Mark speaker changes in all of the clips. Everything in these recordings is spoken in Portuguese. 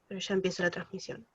Speaker 1: pero ya empieza la transmisión.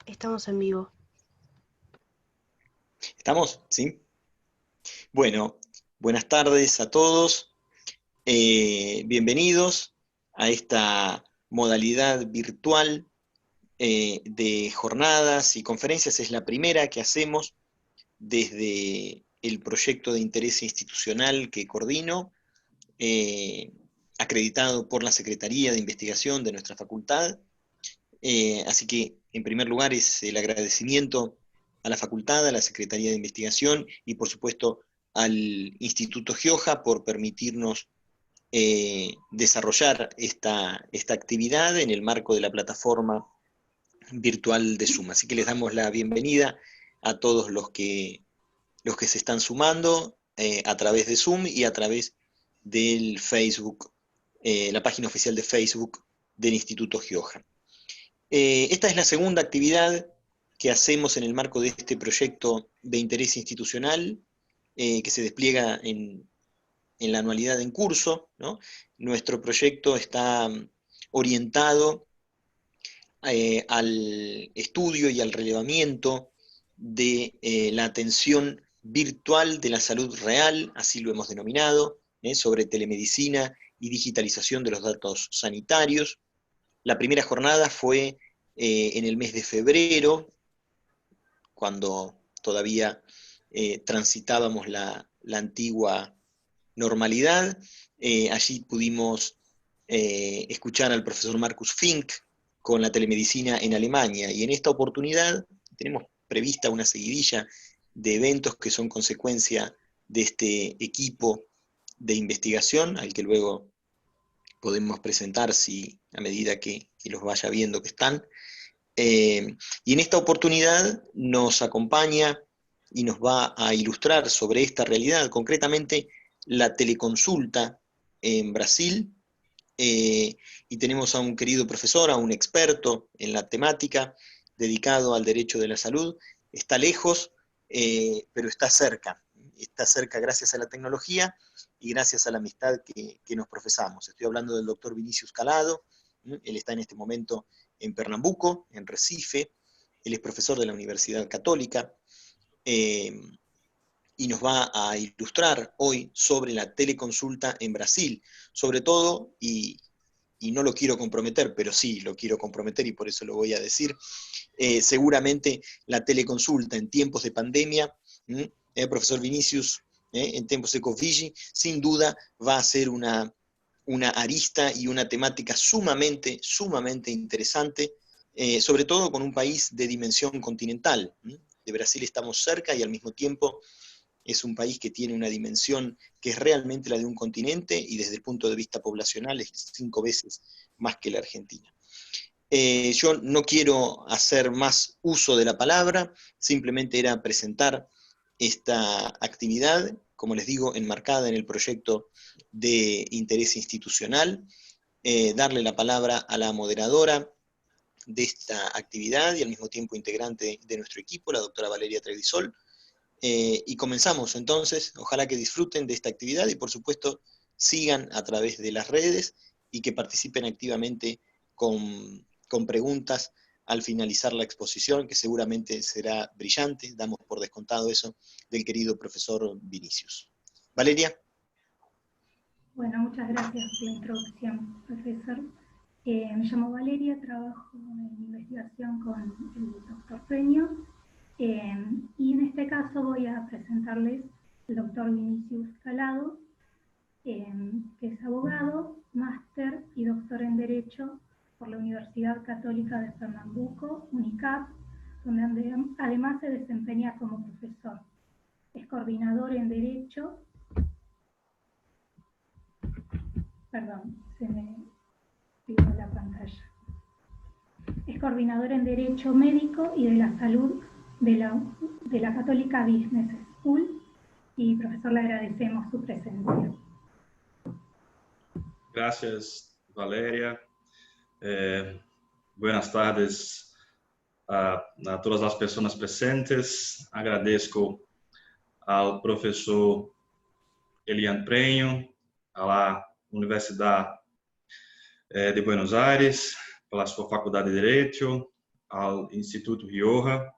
Speaker 1: Estamos en vivo.
Speaker 2: ¿Estamos? ¿Sí? Bueno, buenas tardes a todos. Bienvenidos a esta modalidad virtual de jornadas y conferencias. Es la primera que hacemos desde el proyecto de interés institucional que coordino, acreditado por la Secretaría de Investigación de nuestra facultad. Así que, en primer lugar, es el agradecimiento a la facultad, a la Secretaría de Investigación y, por supuesto, al Instituto Gioja por permitirnos desarrollar esta actividad en el marco de la plataforma virtual de Zoom. Así que les damos la bienvenida a todos los que se están sumando a través de Zoom y a través del Facebook, la página oficial de Facebook del Instituto Gioja. Esta es la segunda actividad que hacemos en el marco de este proyecto de interés institucional que se despliega en la anualidad en curso, ¿no? Nuestro proyecto está orientado al estudio y al relevamiento de la atención virtual de la salud real, así lo hemos denominado, sobre telemedicina y digitalización de los datos sanitarios. La primera jornada fue en el mes de febrero, cuando todavía transitábamos la antigua normalidad. Allí pudimos escuchar al profesor Markus Fink con la telemedicina en Alemania, y en esta oportunidad tenemos prevista una seguidilla de eventos que son consecuencia de este equipo de investigación, al que luego podemos presentar a medida que los vaya viendo que están. Y en esta oportunidad nos acompaña y nos va a ilustrar sobre esta realidad, concretamente la teleconsulta en Brasil, y tenemos a un querido profesor, a un experto en la temática, dedicado al derecho de la salud. Está lejos, pero está cerca gracias a la tecnología y gracias a la amistad que nos profesamos. Estoy hablando del doctor Vinicius Calado. Él está en este momento en Pernambuco, en Recife. Él es profesor de la Universidad Católica, y nos va a ilustrar hoy sobre la teleconsulta en Brasil, sobre todo, y no lo quiero comprometer, pero sí lo quiero comprometer y por eso lo voy a decir, seguramente la teleconsulta en tiempos de pandemia, profesor Vinicius, en tiempos de COVID, sin duda va a ser una arista y una temática sumamente interesante, sobre todo con un país de dimensión continental. De Brasil estamos cerca y al mismo tiempo es un país que tiene una dimensión que es realmente la de un continente, y desde el punto de vista poblacional es 5 veces más que la Argentina. Yo no quiero hacer más uso de la palabra, simplemente era presentar esta actividad, como les digo, enmarcada en el proyecto de interés institucional, darle la palabra a la moderadora de esta actividad y al mismo tiempo integrante de nuestro equipo, la doctora Valeria Trevisol, Y comenzamos entonces, ojalá que disfruten de esta actividad y por supuesto sigan a través de las redes y que participen activamente con preguntas al finalizar la exposición, que seguramente será brillante, damos por descontado eso, del querido profesor Vinicius. Valeria.
Speaker 3: Bueno, muchas gracias por la introducción, profesor. Me llamo Valeria, trabajo en investigación con el doctor Peño, y en este caso voy a presentarles al doctor Vinicius Calado, que es abogado, máster y doctor en Derecho por la Universidad Católica de Pernambuco, UNICAP, donde además se desempeña como profesor. Es coordinador en Derecho. Perdón, se me pegó la pantalla. Es coordinador en Derecho Médico y de la Salud de la Católica Business School. Y, profesor, le agradecemos su presencia.
Speaker 4: Gracias, Valeria. Buenas tardes a todas as pessoas presentes. Agradeço ao professor Elian Prenho, à Universidade de Buenos Aires, pela sua Faculdade de Direito, ao Instituto Rioja.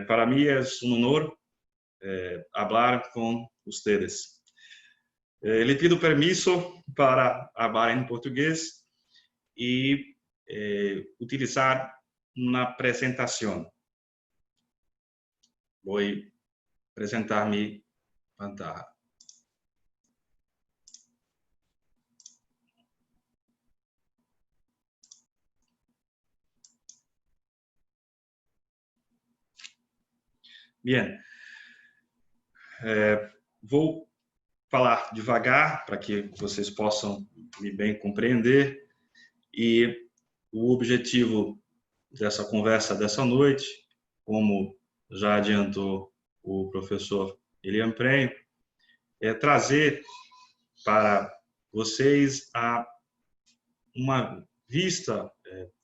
Speaker 4: Para mim é um honor falar com vocês. Lhe pido permisso para falar em português e utilizar uma apresentação. Vou apresentar minha pantalla. Bem, vou falar devagar para que vocês possam me bem compreender, e o objetivo dessa conversa dessa noite, como já adiantou o professor Elian Prenho, é trazer para vocês uma vista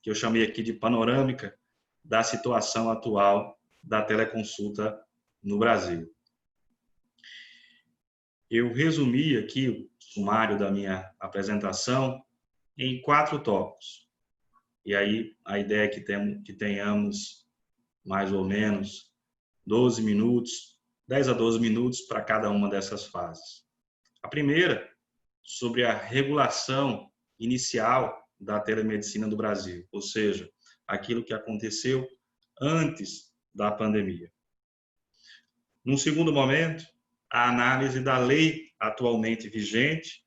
Speaker 4: que eu chamei aqui de panorâmica da situação atual da teleconsulta no Brasil. Eu resumi aqui o sumário da minha apresentação em 4 tópicos. E aí a ideia é que tenhamos mais ou menos 12 minutos, 10 a 12 minutos para cada uma dessas fases. A primeira, sobre a regulação inicial da telemedicina do Brasil, ou seja, aquilo que aconteceu antes da pandemia. Num segundo momento, a análise da lei atualmente vigente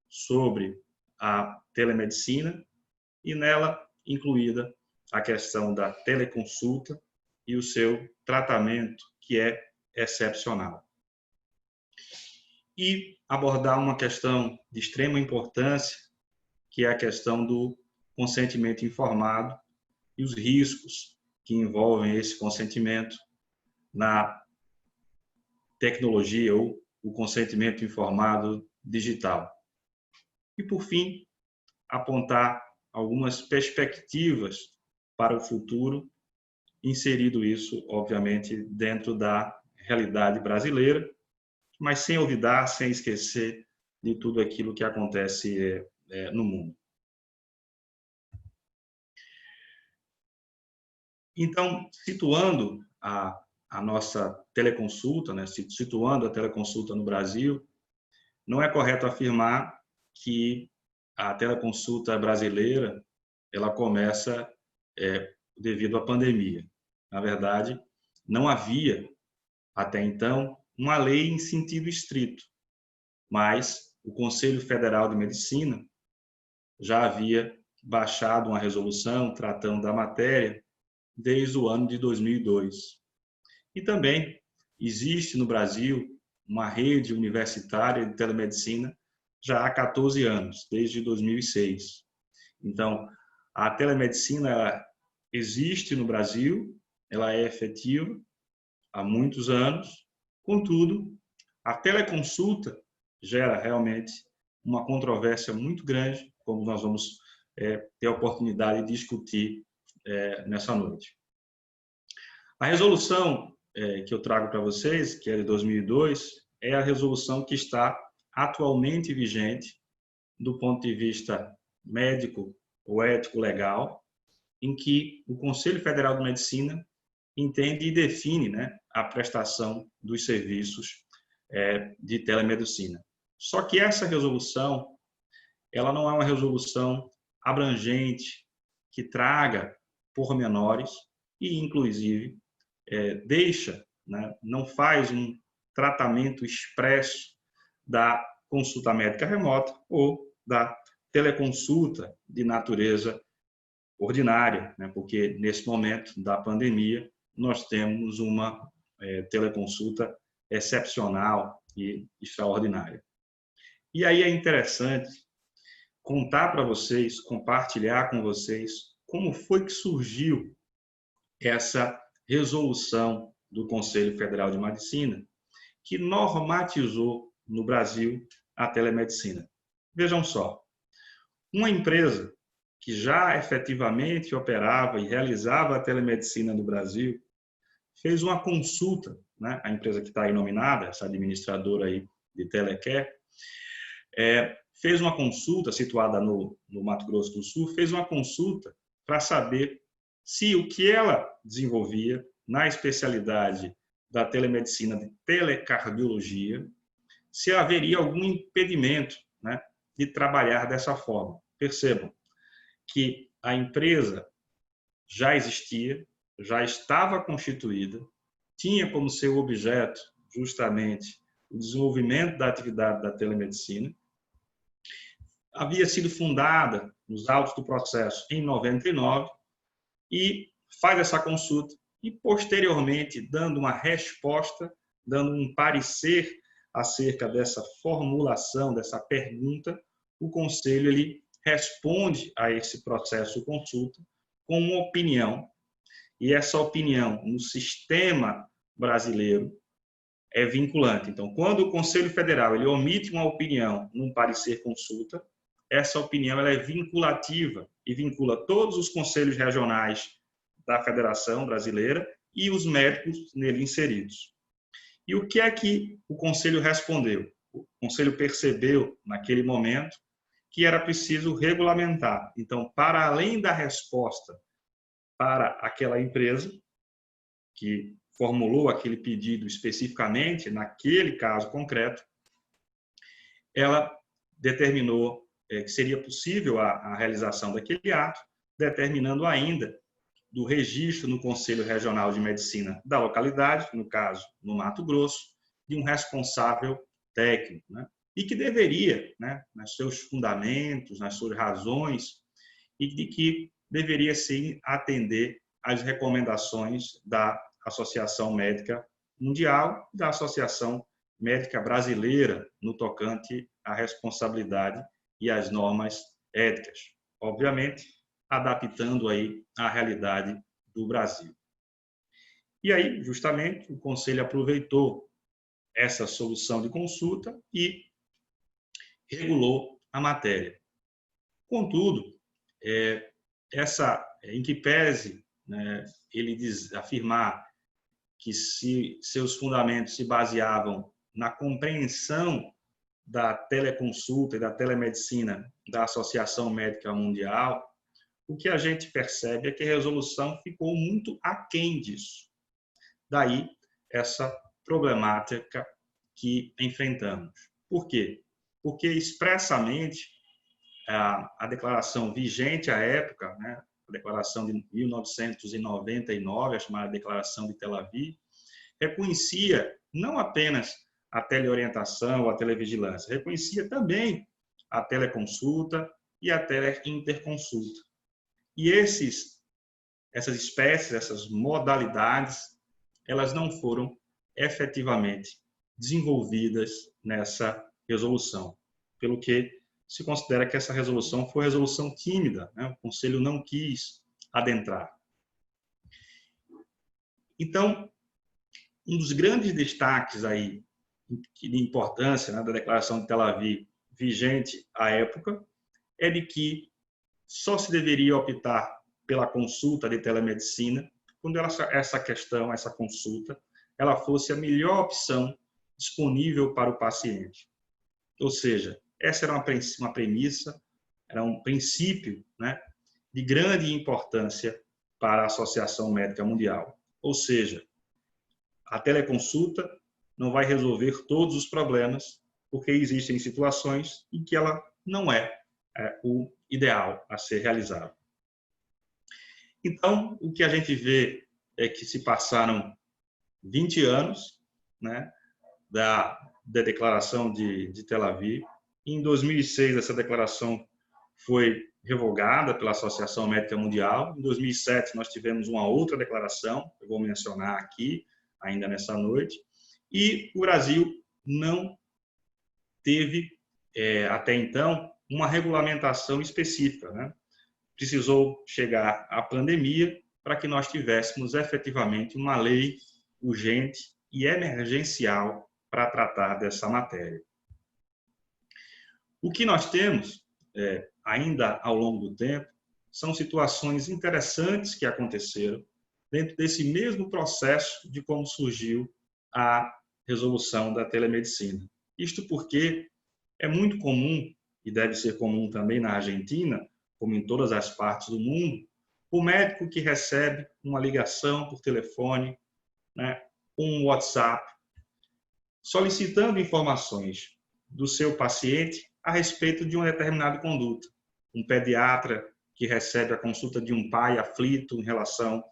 Speaker 4: sobre a telemedicina e nela incluída a questão da teleconsulta e o seu tratamento, que é excepcional. E abordar uma questão de extrema importância, que é a questão do consentimento informado e os riscos que envolvem esse consentimento na tecnologia ou o consentimento informado digital. E, por fim, apontar algumas perspectivas para o futuro, inserido isso, obviamente, dentro da realidade brasileira, mas sem olvidar, sem esquecer de tudo aquilo que acontece no mundo. Então, situando a nossa teleconsulta, né, situando a teleconsulta no Brasil, não é correto afirmar que a teleconsulta brasileira ela começa devido à pandemia. Na verdade, não havia, até então, uma lei em sentido estrito, mas o Conselho Federal de Medicina já havia baixado uma resolução tratando da matéria desde o ano de 2002. E também existe no Brasil uma rede universitária de telemedicina já há 14 anos, desde 2006. Então, a telemedicina ela existe no Brasil, ela é efetiva há muitos anos, contudo, a teleconsulta gera realmente uma controvérsia muito grande, como nós vamos ter a oportunidade de discutir nessa noite. A resolução que eu trago para vocês, que é de 2002, é a resolução que está atualmente vigente do ponto de vista médico ou ético-legal, em que o Conselho Federal de Medicina entende e define, né, a prestação dos serviços de telemedicina. Só que essa resolução, ela não é uma resolução abrangente, que traga pormenores e, inclusive, deixa, né, não faz um tratamento expresso da consulta médica remota ou da teleconsulta de natureza ordinária, né, porque nesse momento da pandemia nós temos uma teleconsulta excepcional e extraordinária. E aí é interessante contar para vocês, compartilhar com vocês como foi que surgiu essa resolução do Conselho Federal de Medicina que normatizou no Brasil a telemedicina. Vejam só, uma empresa que já efetivamente operava e realizava a telemedicina no Brasil fez uma consulta, né? A empresa que está aí nominada, essa administradora aí de Telecare, fez uma consulta, situada no Mato Grosso do Sul, fez uma consulta para saber se o que ela desenvolvia na especialidade da telemedicina de telecardiologia, se haveria algum impedimento, né, de trabalhar dessa forma. Percebam que a empresa já existia, já estava constituída, tinha como seu objeto justamente o desenvolvimento da atividade da telemedicina, havia sido fundada nos autos do processo em 99 e faz essa consulta e, posteriormente, dando uma resposta, dando um parecer acerca dessa formulação, dessa pergunta, o Conselho ele responde a esse processo de consulta com uma opinião, e essa opinião no sistema brasileiro é vinculante. Então, quando o Conselho Federal ele omite uma opinião num parecer consulta, essa opinião ela é vinculativa e vincula todos os conselhos regionais da Federação Brasileira e os médicos nele inseridos. E o que é que o Conselho respondeu? O Conselho percebeu, naquele momento, que era preciso regulamentar. Então, para além da resposta para aquela empresa que formulou aquele pedido especificamente, naquele caso concreto, ela determinou que seria possível a realização daquele ato, determinando ainda do registro no Conselho Regional de Medicina da localidade, no caso, no Mato Grosso, de um responsável técnico, né? E que deveria, né, nos seus fundamentos, nas suas razões, e de que deveria, sim, atender às recomendações da Associação Médica Mundial e da Associação Médica Brasileira no tocante à responsabilidade e às normas éticas. Obviamente, adaptando aí à realidade do Brasil. E aí, justamente, o Conselho aproveitou essa solução de consulta e regulou a matéria. Contudo, em que pese, né, ele afirmar que seus fundamentos se baseavam na compreensão da teleconsulta e da telemedicina da Associação Médica Mundial, o que a gente percebe é que a resolução ficou muito aquém disso. Daí, essa problemática que enfrentamos. Por quê? Porque expressamente a declaração vigente à época, né, a declaração de 1999, a chamada Declaração de Tel Aviv, reconhecia não apenas a teleorientação, a televigilância, reconhecia também a teleconsulta e a teleinterconsulta. E essas espécies, essas modalidades, elas não foram efetivamente desenvolvidas nessa resolução, pelo que se considera que essa resolução foi resolução tímida, né? O Conselho não quis adentrar. Então, um dos grandes destaques aí de importância, né, da Declaração de Tel Aviv vigente à época é de que só se deveria optar pela consulta de telemedicina quando essa questão, essa consulta, ela fosse a melhor opção disponível para o paciente. Ou seja, essa era uma premissa, era um princípio, né, de grande importância para a Associação Médica Mundial. Ou seja, a teleconsulta não vai resolver todos os problemas, porque existem situações em que ela não é o ideal a ser realizado. Então, o que a gente vê é que se passaram 20 anos, né, da declaração de Tel Aviv. Em 2006, essa declaração foi revogada pela Associação Médica Mundial. Em 2007, nós tivemos uma outra declaração, eu vou mencionar aqui, ainda nessa noite. E o Brasil não teve, até então, uma regulamentação específica, né? Precisou chegar a pandemia para que nós tivéssemos efetivamente uma lei urgente e emergencial para tratar dessa matéria. O que nós temos, ainda ao longo do tempo, são situações interessantes que aconteceram dentro desse mesmo processo de como surgiu a resolução da telemedicina. Isto porque é muito comum, e deve ser comum também na Argentina, como em todas as partes do mundo, o médico que recebe uma ligação por telefone, né, um WhatsApp, solicitando informações do seu paciente a respeito de uma determinada conduta. Um pediatra que recebe a consulta de um pai aflito em relação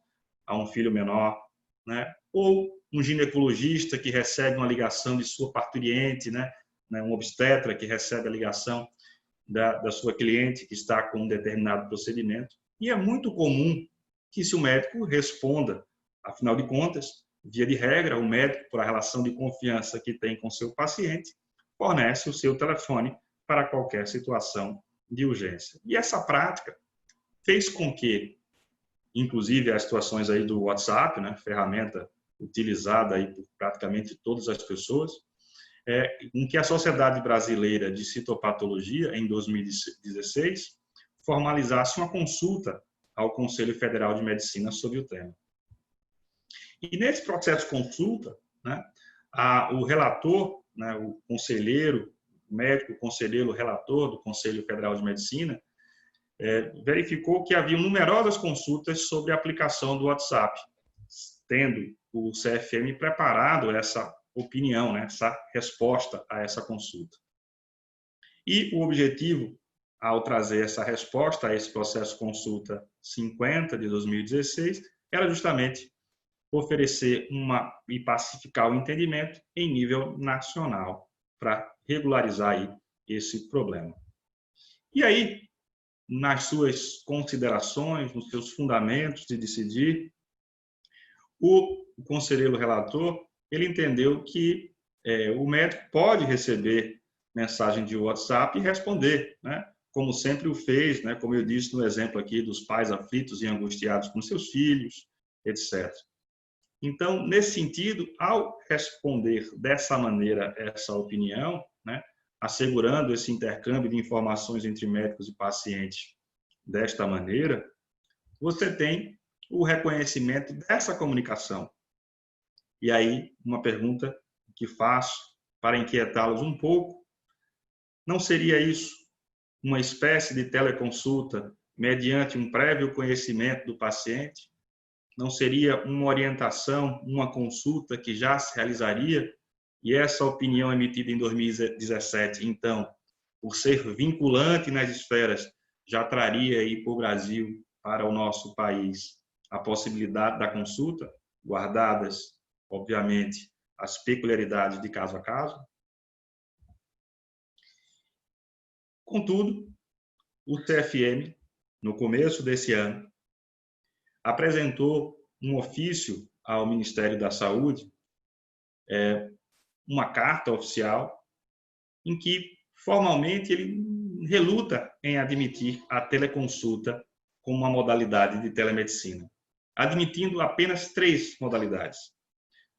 Speaker 4: a um filho menor, né? Ou um ginecologista que recebe uma ligação de sua parturiente, né? Um obstetra que recebe a ligação da sua cliente que está com um determinado procedimento. E é muito comum que se o médico responda, afinal de contas, via de regra, o médico, por a relação de confiança que tem com seu paciente, fornece o seu telefone para qualquer situação de urgência. E essa prática fez com que, inclusive as situações aí do WhatsApp, né, ferramenta utilizada aí por praticamente todas as pessoas, em que a Sociedade Brasileira de Citopatologia, em 2016, formalizasse uma consulta ao Conselho Federal de Medicina sobre o tema. E nesse processo de consulta, né, o relator, né, o conselheiro, o médico conselheiro relator do Conselho Federal de Medicina, verificou que havia numerosas consultas sobre a aplicação do WhatsApp, tendo o CFM preparado essa opinião, né, essa resposta a essa consulta. E o objetivo, ao trazer essa resposta a esse processo consulta 50 de 2016, era justamente oferecer e pacificar o entendimento em nível nacional para regularizar aí esse problema. E aí, nas suas considerações, nos seus fundamentos de decidir, o conselheiro relator, ele entendeu que o médico pode receber mensagem de WhatsApp e responder, né? Como sempre o fez, né? Como eu disse no exemplo aqui dos pais aflitos e angustiados com seus filhos, etc. Então, nesse sentido, ao responder dessa maneira essa opinião, né, assegurando esse intercâmbio de informações entre médicos e pacientes desta maneira, você tem o reconhecimento dessa comunicação. E aí, uma pergunta que faço para inquietá-los um pouco, não seria isso uma espécie de teleconsulta mediante um prévio conhecimento do paciente? Não seria uma orientação, uma consulta que já se realizaria? E essa opinião emitida em 2017, então, por ser vinculante nas esferas, já traria aí para o Brasil, para o nosso país, a possibilidade da consulta, guardadas, obviamente, as peculiaridades de caso a caso? Contudo, o CFM, no começo desse ano, apresentou um ofício ao Ministério da Saúde, uma carta oficial, em que formalmente ele reluta em admitir a teleconsulta como uma modalidade de telemedicina, admitindo apenas 3 modalidades: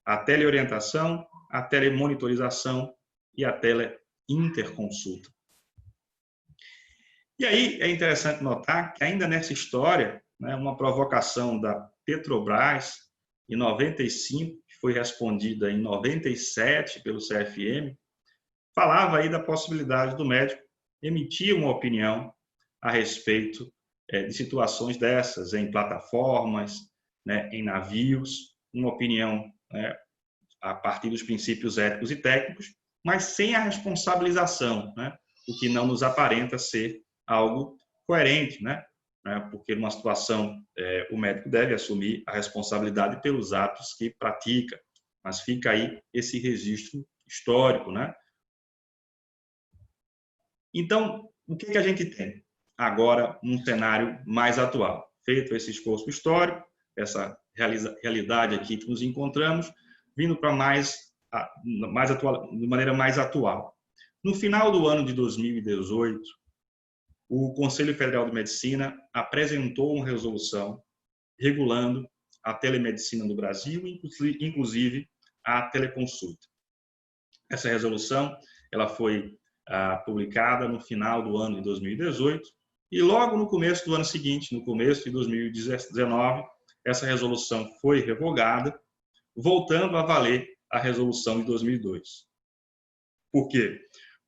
Speaker 4: a teleorientação, a telemonitorização e a teleinterconsulta. E aí é interessante notar que ainda nessa história, né, uma provocação da Petrobras, em 95, foi respondida em 97 pelo CFM, falava aí da possibilidade do médico emitir uma opinião a respeito de situações dessas, em plataformas, né, em navios, uma opinião, né, a partir dos princípios éticos e técnicos, mas sem a responsabilização, né, o que não nos aparenta ser algo coerente, né, porque numa situação o médico deve assumir a responsabilidade pelos atos que pratica, mas fica aí esse registro histórico, né? Então, o que a gente tem agora num cenário mais atual? Feito esse esforço histórico, essa realidade aqui que nos encontramos, vindo para mais atual, de maneira mais atual. No final do ano de 2018, o Conselho Federal de Medicina apresentou uma resolução regulando a telemedicina no Brasil, inclusive a teleconsulta. Essa resolução ela foi publicada no final do ano de 2018 e logo no começo do ano seguinte, no começo de 2019, essa resolução foi revogada, voltando a valer a resolução de 2002. Por quê?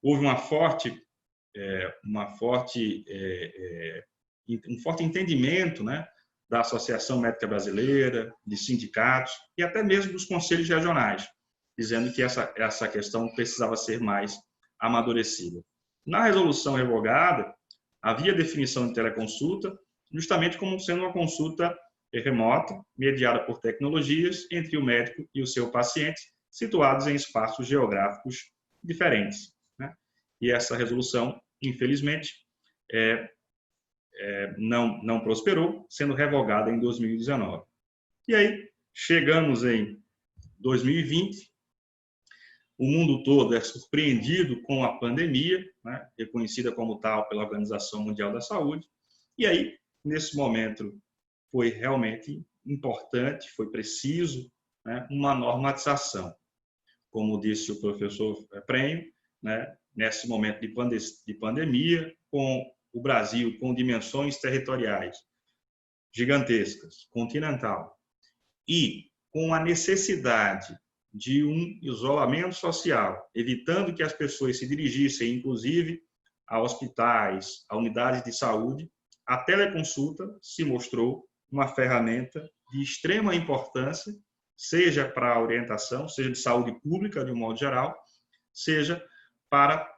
Speaker 4: Houve um forte entendimento, né, da Associação Médica Brasileira, de sindicatos e até mesmo dos conselhos regionais, dizendo que essa questão precisava ser mais amadurecida. Na resolução revogada, havia definição de teleconsulta justamente como sendo uma consulta remota, mediada por tecnologias entre o médico e o seu paciente, situados em espaços geográficos diferentes, né? E essa resolução, infelizmente, não prosperou, sendo revogada em 2019. E aí, chegamos em 2020, o mundo todo é surpreendido com a pandemia, né, reconhecida como tal pela Organização Mundial da Saúde, e aí, nesse momento, foi realmente importante, foi preciso, né, uma normatização. Como disse o professor Prenho, né, nesse momento de pandemia, com o Brasil com dimensões territoriais gigantescas, continental, e com a necessidade de um isolamento social, evitando que as pessoas se dirigissem, inclusive, a hospitais, a unidades de saúde, a teleconsulta se mostrou uma ferramenta de extrema importância, seja para a orientação, seja de saúde pública, de um modo geral, seja para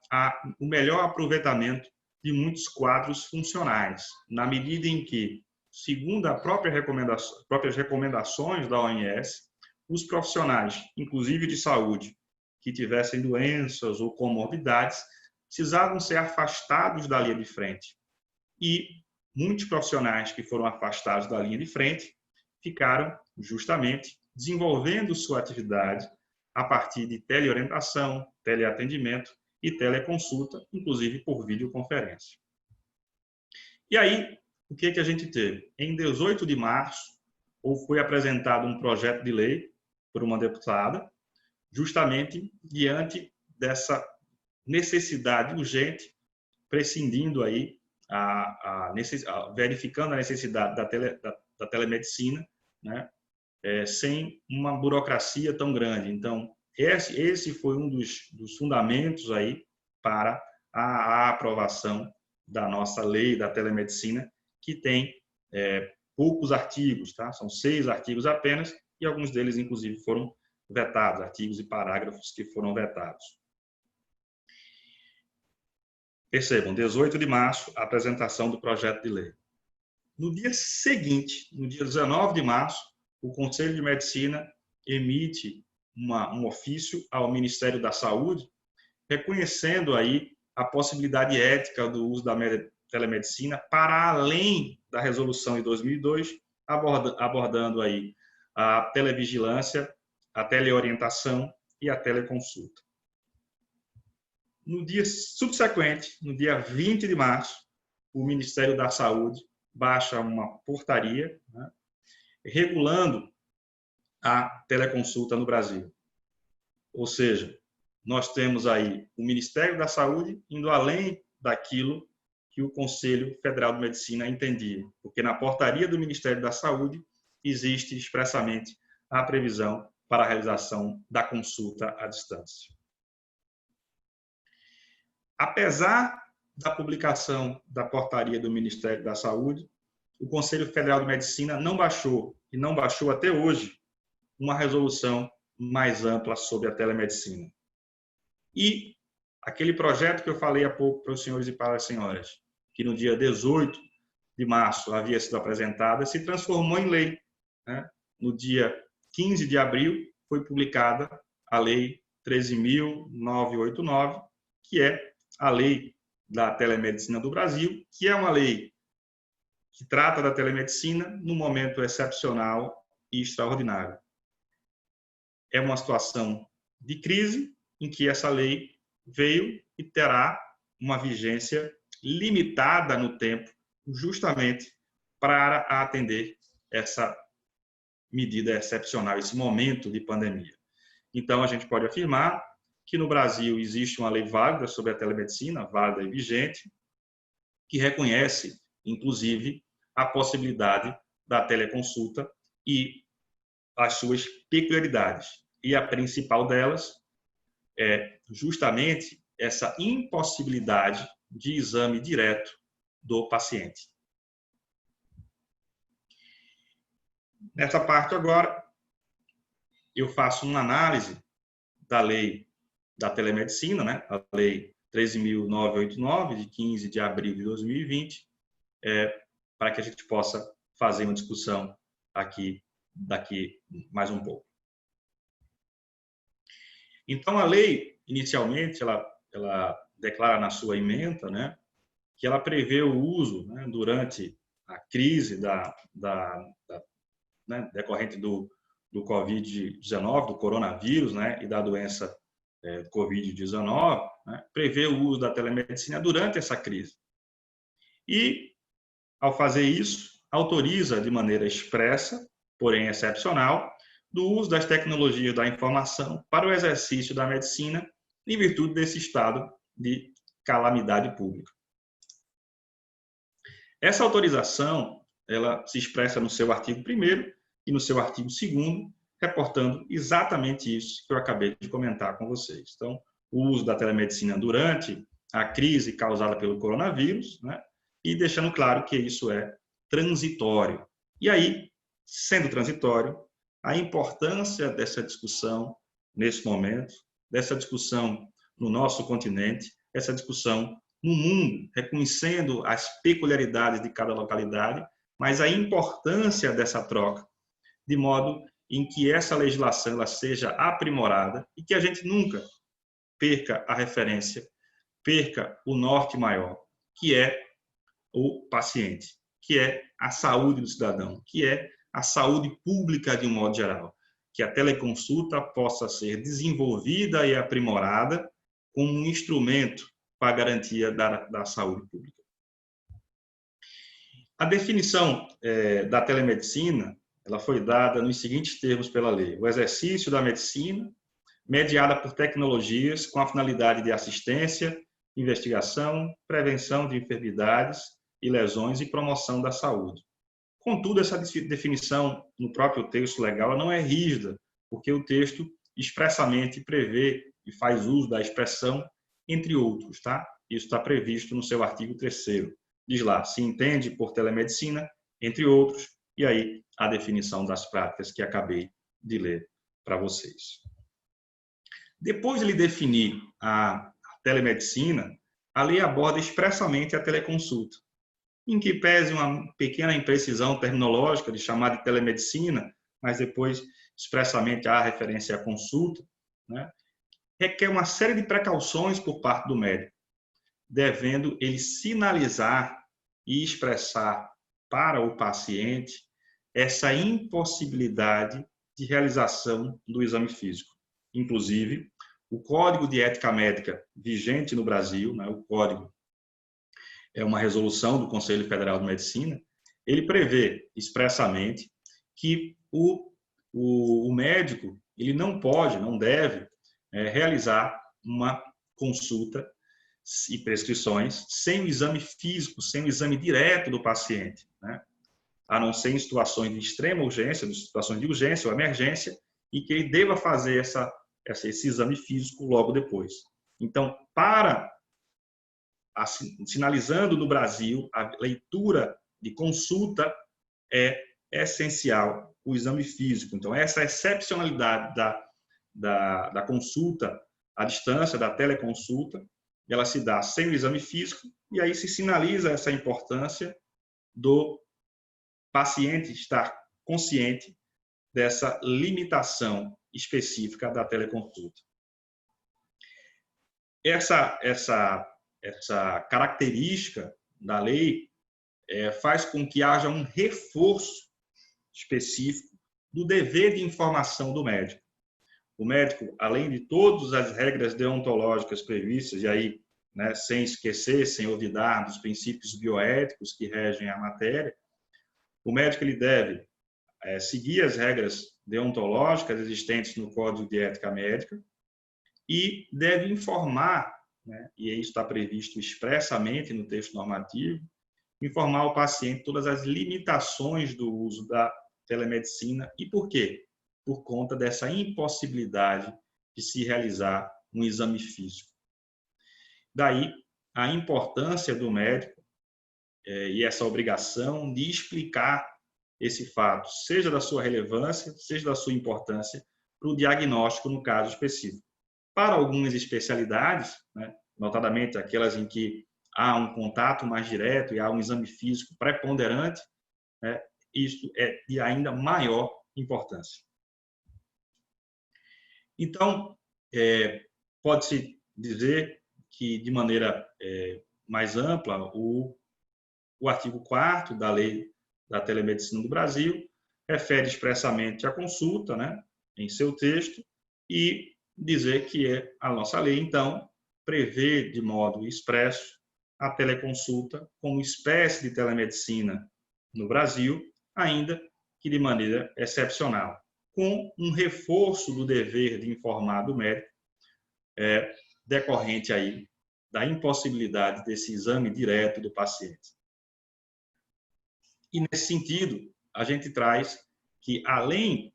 Speaker 4: o melhor aproveitamento de muitos quadros funcionais, na medida em que, segundo as próprias recomendações da OMS, os profissionais, inclusive de saúde, que tivessem doenças ou comorbidades, precisavam ser afastados da linha de frente. E muitos profissionais que foram afastados da linha de frente ficaram justamente desenvolvendo sua atividade a partir de teleorientação, teleatendimento e teleconsulta, inclusive por videoconferência. E aí, o que a gente teve? Em 18 de março, foi apresentado um projeto de lei por uma deputada, justamente diante dessa necessidade urgente, prescindindo aí, verificando a necessidade da telemedicina, né, sem uma burocracia tão grande. Então, esse foi um dos fundamentos aí para a aprovação da nossa lei da telemedicina, que tem poucos artigos, tá? São 6 artigos apenas, e alguns deles, inclusive, foram vetados, artigos e parágrafos que foram vetados. Percebam, 18 de março, a apresentação do projeto de lei. No dia seguinte, no dia 19 de março, o Conselho de Medicina emite um ofício ao Ministério da Saúde, reconhecendo aí a possibilidade ética do uso da telemedicina para além da resolução de 2002, abordando aí a televigilância, a teleorientação e a teleconsulta. No dia subsequente, no dia 20 de março, o Ministério da Saúde baixa uma portaria, né, regulando a teleconsulta no Brasil. Ou seja, nós temos aí o Ministério da Saúde indo além daquilo que o Conselho Federal de Medicina entendia, porque na portaria do Ministério da Saúde existe expressamente a previsão para a realização da consulta à distância. Apesar da publicação da portaria do Ministério da Saúde, o Conselho Federal de Medicina não baixou, e não baixou até hoje, uma resolução mais ampla sobre a telemedicina. E aquele projeto que eu falei há pouco para os senhores e para as senhoras, que no dia 18 de março havia sido apresentada, se transformou em lei, né? No dia 15 de abril foi publicada a Lei 13.989, que é a Lei da Telemedicina do Brasil, que é uma lei que trata da telemedicina num momento excepcional e extraordinário. É uma situação de crise em que essa lei veio e terá uma vigência limitada no tempo, justamente para atender essa medida excepcional, esse momento de pandemia. Então, a gente pode afirmar que no Brasil existe uma lei válida sobre a telemedicina, válida e vigente, que reconhece, inclusive, a possibilidade da teleconsulta e as suas peculiaridades. E a principal delas é justamente essa impossibilidade de exame direto do paciente. Nessa parte agora, eu faço uma análise da lei da telemedicina, né? A lei 13.989, de 15 de abril de 2020, para que a gente possa fazer uma discussão aqui, daqui mais um pouco. Então, a lei, inicialmente, ela declara na sua ementa, né, que ela prevê o uso, né, durante a crise né, decorrente do Covid-19, do coronavírus, né, e da doença Covid-19, né, prevê o uso da telemedicina durante essa crise. E, ao fazer isso, autoriza de maneira expressa, porém excepcional, do uso das tecnologias da informação para o exercício da medicina em virtude desse estado de calamidade pública. Essa autorização, ela se expressa no seu artigo 1º e no seu artigo 2º, reportando exatamente isso que eu acabei de comentar com vocês. Então, o uso da telemedicina durante a crise causada pelo coronavírus, né, e deixando claro que isso é transitório. E aí, sendo transitório, a importância dessa discussão nesse momento, dessa discussão no nosso continente, essa discussão no mundo, reconhecendo as peculiaridades de cada localidade, mas a importância dessa troca, de modo em que essa legislação ela seja aprimorada e que a gente nunca perca a referência, perca o norte maior, que é o paciente, que é a saúde do cidadão, que é a saúde pública de um modo geral, que a teleconsulta possa ser desenvolvida e aprimorada como um instrumento para a garantia da saúde pública. A definição da telemedicina ela foi dada nos seguintes termos pela lei: o exercício da medicina, mediada por tecnologias com a finalidade de assistência, investigação, prevenção de enfermidades e lesões e promoção da saúde. Contudo, essa definição no próprio texto legal não é rígida, porque o texto expressamente prevê e faz uso da expressão entre outros, tá? Isso está previsto no seu artigo 3º. Diz lá, se entende por telemedicina, entre outros, e aí a definição das práticas que acabei de ler para vocês. Depois de ele definir a telemedicina, a lei aborda expressamente a teleconsulta, em que pese uma pequena imprecisão terminológica de chamar de telemedicina, mas depois expressamente há referência à consulta, né, requer uma série de precauções por parte do médico, devendo ele sinalizar e expressar para o paciente essa impossibilidade de realização do exame físico. Inclusive, o Código de Ética Médica vigente no Brasil, né, o Código é uma resolução do Conselho Federal de Medicina, ele prevê expressamente que o médico ele não pode, não deve realizar uma consulta e prescrições sem o exame físico, sem o exame direto do paciente, né? A não ser em situações de extrema urgência, em situações de urgência ou emergência, e que ele deva fazer esse exame físico logo depois. Então, sinalizando no Brasil, a leitura de consulta é essencial, o exame físico. Então, essa excepcionalidade da consulta à distância, da teleconsulta, ela se dá sem o exame físico, e aí se sinaliza essa importância do paciente estar consciente dessa limitação específica da teleconsulta. Essa característica da lei faz com que haja um reforço específico do dever de informação do médico. O médico, além de todas as regras deontológicas previstas, e aí, né, sem esquecer, sem olvidar dos princípios bioéticos que regem a matéria, o médico ele deve seguir as regras deontológicas existentes no Código de Ética Médica e deve informar, né, e isso está previsto expressamente no texto normativo, informar o paciente todas as limitações do uso da telemedicina. E por quê? Por conta dessa impossibilidade de se realizar um exame físico. Daí a importância do médico e essa obrigação de explicar esse fato, seja da sua relevância, seja da sua importância, para o diagnóstico no caso específico. Para algumas especialidades, né, notadamente aquelas em que há um contato mais direto e há um exame físico preponderante, né, isto é de ainda maior importância. Então, pode-se dizer que, de maneira mais ampla, o artigo 4º da Lei da Telemedicina do Brasil refere expressamente à consulta, né, em seu texto, e dizer que a nossa lei, então, prevê de modo expresso a teleconsulta como espécie de telemedicina no Brasil, ainda que de maneira excepcional, com um reforço do dever de informar do médico, decorrente aí da impossibilidade desse exame direto do paciente. E, nesse sentido, a gente traz que, além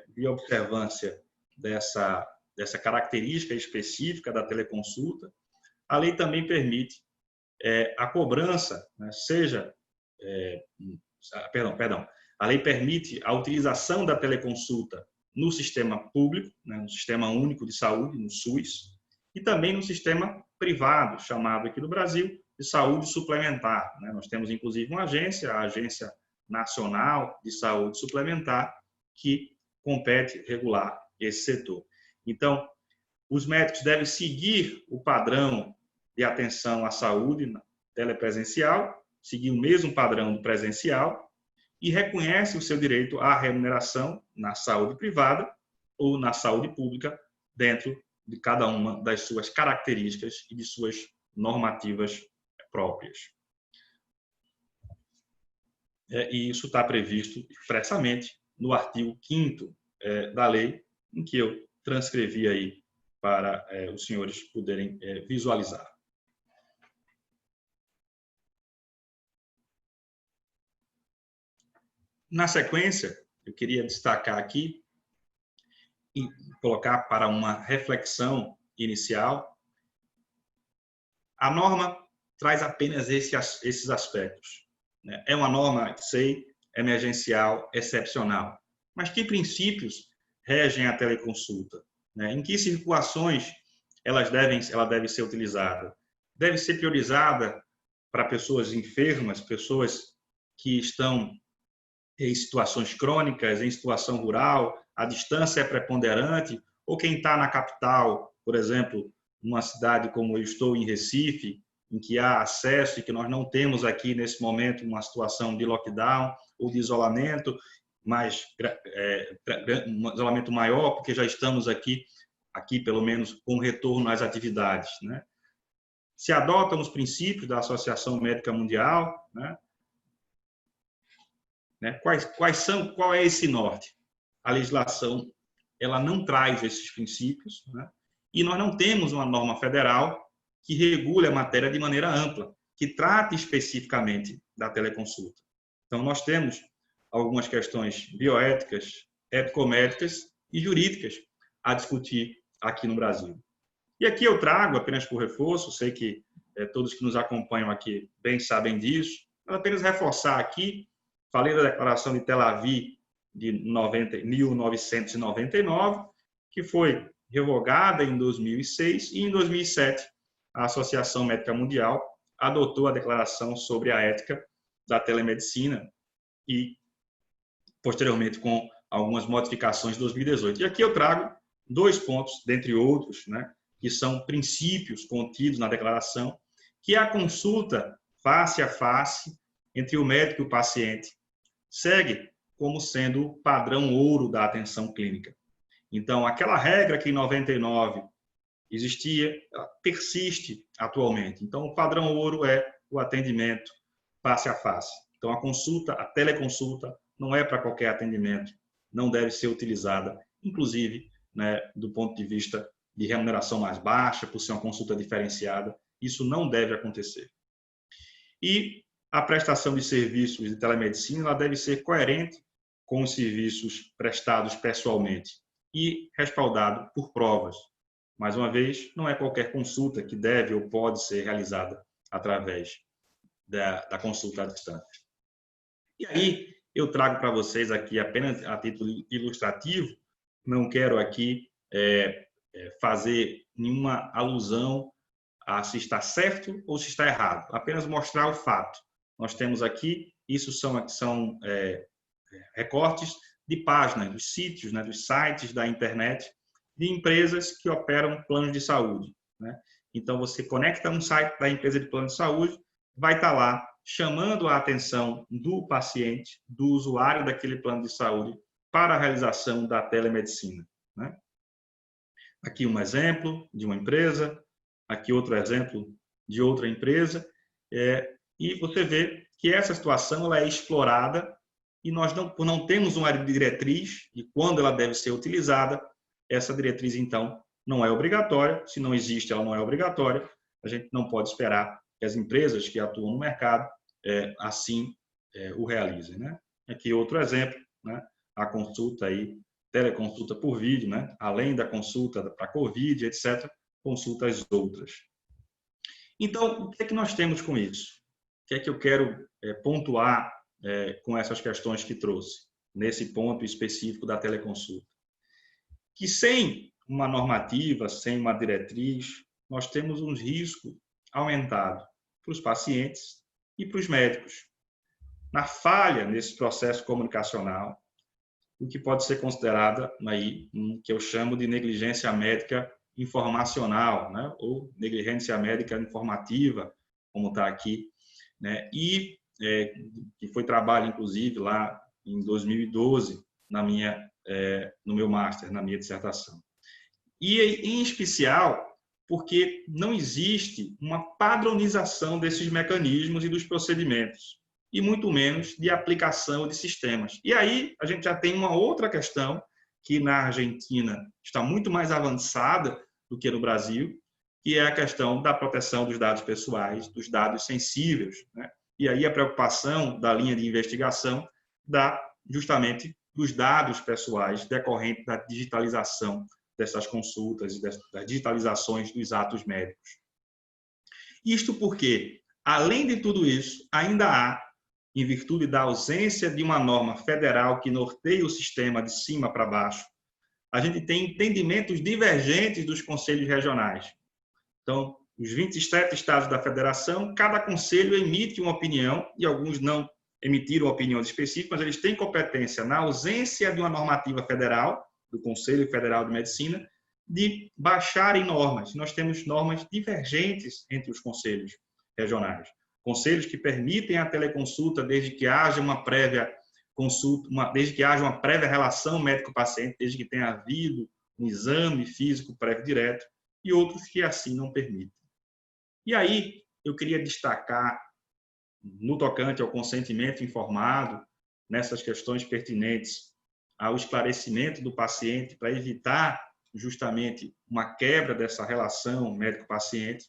Speaker 4: de observância dessa característica específica da teleconsulta, a lei também permite a cobrança, né, a lei permite a utilização da teleconsulta no sistema público, né, no Sistema Único de Saúde, no SUS, e também no sistema privado, chamado aqui no Brasil de saúde suplementar, né? Nós temos, inclusive, uma agência, a Agência Nacional de Saúde Suplementar, que compete regular esse setor. Então, os médicos devem seguir o padrão de atenção à saúde telepresencial, seguir o mesmo padrão do presencial e reconhece o seu direito à remuneração na saúde privada ou na saúde pública, dentro de cada uma das suas características e de suas normativas próprias. E isso está previsto expressamente no artigo 5º da lei, em que eu transcrevi aí para os senhores poderem visualizar. Na sequência, eu queria destacar aqui e colocar para uma reflexão inicial. A norma traz apenas esses aspectos. É uma norma, sei, emergencial, excepcional. Mas que princípios regem a teleconsulta? Em que situações ela deve ser utilizada? Deve ser priorizada para pessoas enfermas, pessoas que estão em situações crônicas, em situação rural, a distância é preponderante, ou quem está na capital, por exemplo, numa cidade como eu estou, em Recife, em que há acesso e que nós não temos aqui, nesse momento, uma situação de lockdown ou de isolamento, mas um isolamento maior, porque já estamos aqui pelo menos, com retorno às atividades, né? Se adotam os princípios da Associação Médica Mundial, né? Qual é esse norte? A legislação ela não traz esses princípios, né? E nós não temos uma norma federal que regule a matéria de maneira ampla, que trate especificamente da teleconsulta. Então, nós temos algumas questões bioéticas, ético-médicas, e jurídicas a discutir aqui no Brasil. E aqui eu trago, apenas por reforço, sei que todos que nos acompanham aqui bem sabem disso, mas apenas reforçar aqui, falei da Declaração de Tel Aviv de 1999, que foi revogada em 2006, e em 2007 a Associação Médica Mundial adotou a Declaração sobre a Ética da Telemedicina e, posteriormente, com algumas modificações de 2018. E aqui eu trago 2 pontos, dentre outros, né, que são princípios contidos na declaração, que é a consulta face a face entre o médico e o paciente segue como sendo o padrão ouro da atenção clínica. Então, aquela regra que em 99 existia, ela persiste atualmente. Então, o padrão ouro é o atendimento face a face. Então, a consulta, a teleconsulta, não é para qualquer atendimento, não deve ser utilizada, inclusive, né, do ponto de vista de remuneração mais baixa, por ser uma consulta diferenciada. Isso não deve acontecer. E a prestação de serviços de telemedicina ela deve ser coerente com os serviços prestados pessoalmente e respaldado por provas. Mais uma vez, não é qualquer consulta que deve ou pode ser realizada através da consulta à distância. E aí, eu trago para vocês aqui, apenas a título ilustrativo, não quero aqui fazer nenhuma alusão a se está certo ou se está errado, apenas mostrar o fato. Nós temos aqui, isso são recortes de páginas, dos sítios, né, dos sites da internet, de empresas que operam planos de saúde, né? Então, você conecta um site da empresa de plano de saúde, vai estar lá chamando a atenção do paciente, do usuário daquele plano de saúde, para a realização da telemedicina, né? Aqui um exemplo de uma empresa, aqui outro exemplo de outra empresa, e você vê que essa situação ela é explorada e nós não temos uma diretriz de quando ela deve ser utilizada. Essa diretriz, então, não é obrigatória. Se não existe, ela não é obrigatória. A gente não pode esperar que as empresas que atuam no mercado assim o realizem, né? Aqui outro exemplo, né? A consulta aí, teleconsulta por vídeo, né? Além da consulta para COVID, etc., consultas outras. Então, o que é que nós temos com isso? O que é que eu quero pontuar com essas questões que trouxe, nesse ponto específico da teleconsulta? Que sem uma normativa, sem uma diretriz, nós temos um risco aumentado para os pacientes e para os médicos. Na falha nesse processo comunicacional, o que pode ser considerada aí, que eu chamo de negligência médica informacional, né? Ou negligência médica informativa, como está aqui, né? E que foi trabalho, inclusive, lá em 2012, no meu master, na minha dissertação. E, em especial, porque não existe uma padronização desses mecanismos e dos procedimentos, e muito menos de aplicação de sistemas. E aí a gente já tem uma outra questão, que na Argentina está muito mais avançada do que no Brasil, que é a questão da proteção dos dados pessoais, dos dados sensíveis, né? E aí a preocupação da linha de investigação justamente dos dados pessoais decorrentes da digitalização dessas consultas e das digitalizações dos atos médicos. Isto porque, além de tudo isso, ainda há, em virtude da ausência de uma norma federal que norteie o sistema de cima para baixo, a gente tem entendimentos divergentes dos conselhos regionais. Então, os 27 estados da federação, cada conselho emite uma opinião, e alguns não emitiram opiniões específicas, mas eles têm competência, na ausência de uma normativa federal, do Conselho Federal de Medicina, de baixarem normas. Nós temos normas divergentes entre os conselhos regionais. Conselhos que permitem a teleconsulta desde que haja uma prévia consulta, desde que haja uma prévia relação médico-paciente, desde que tenha havido um exame físico prévio direto, e outros que assim não permitem. E aí, eu queria destacar, no tocante ao consentimento informado, nessas questões pertinentes ao esclarecimento do paciente, para evitar justamente uma quebra dessa relação médico-paciente,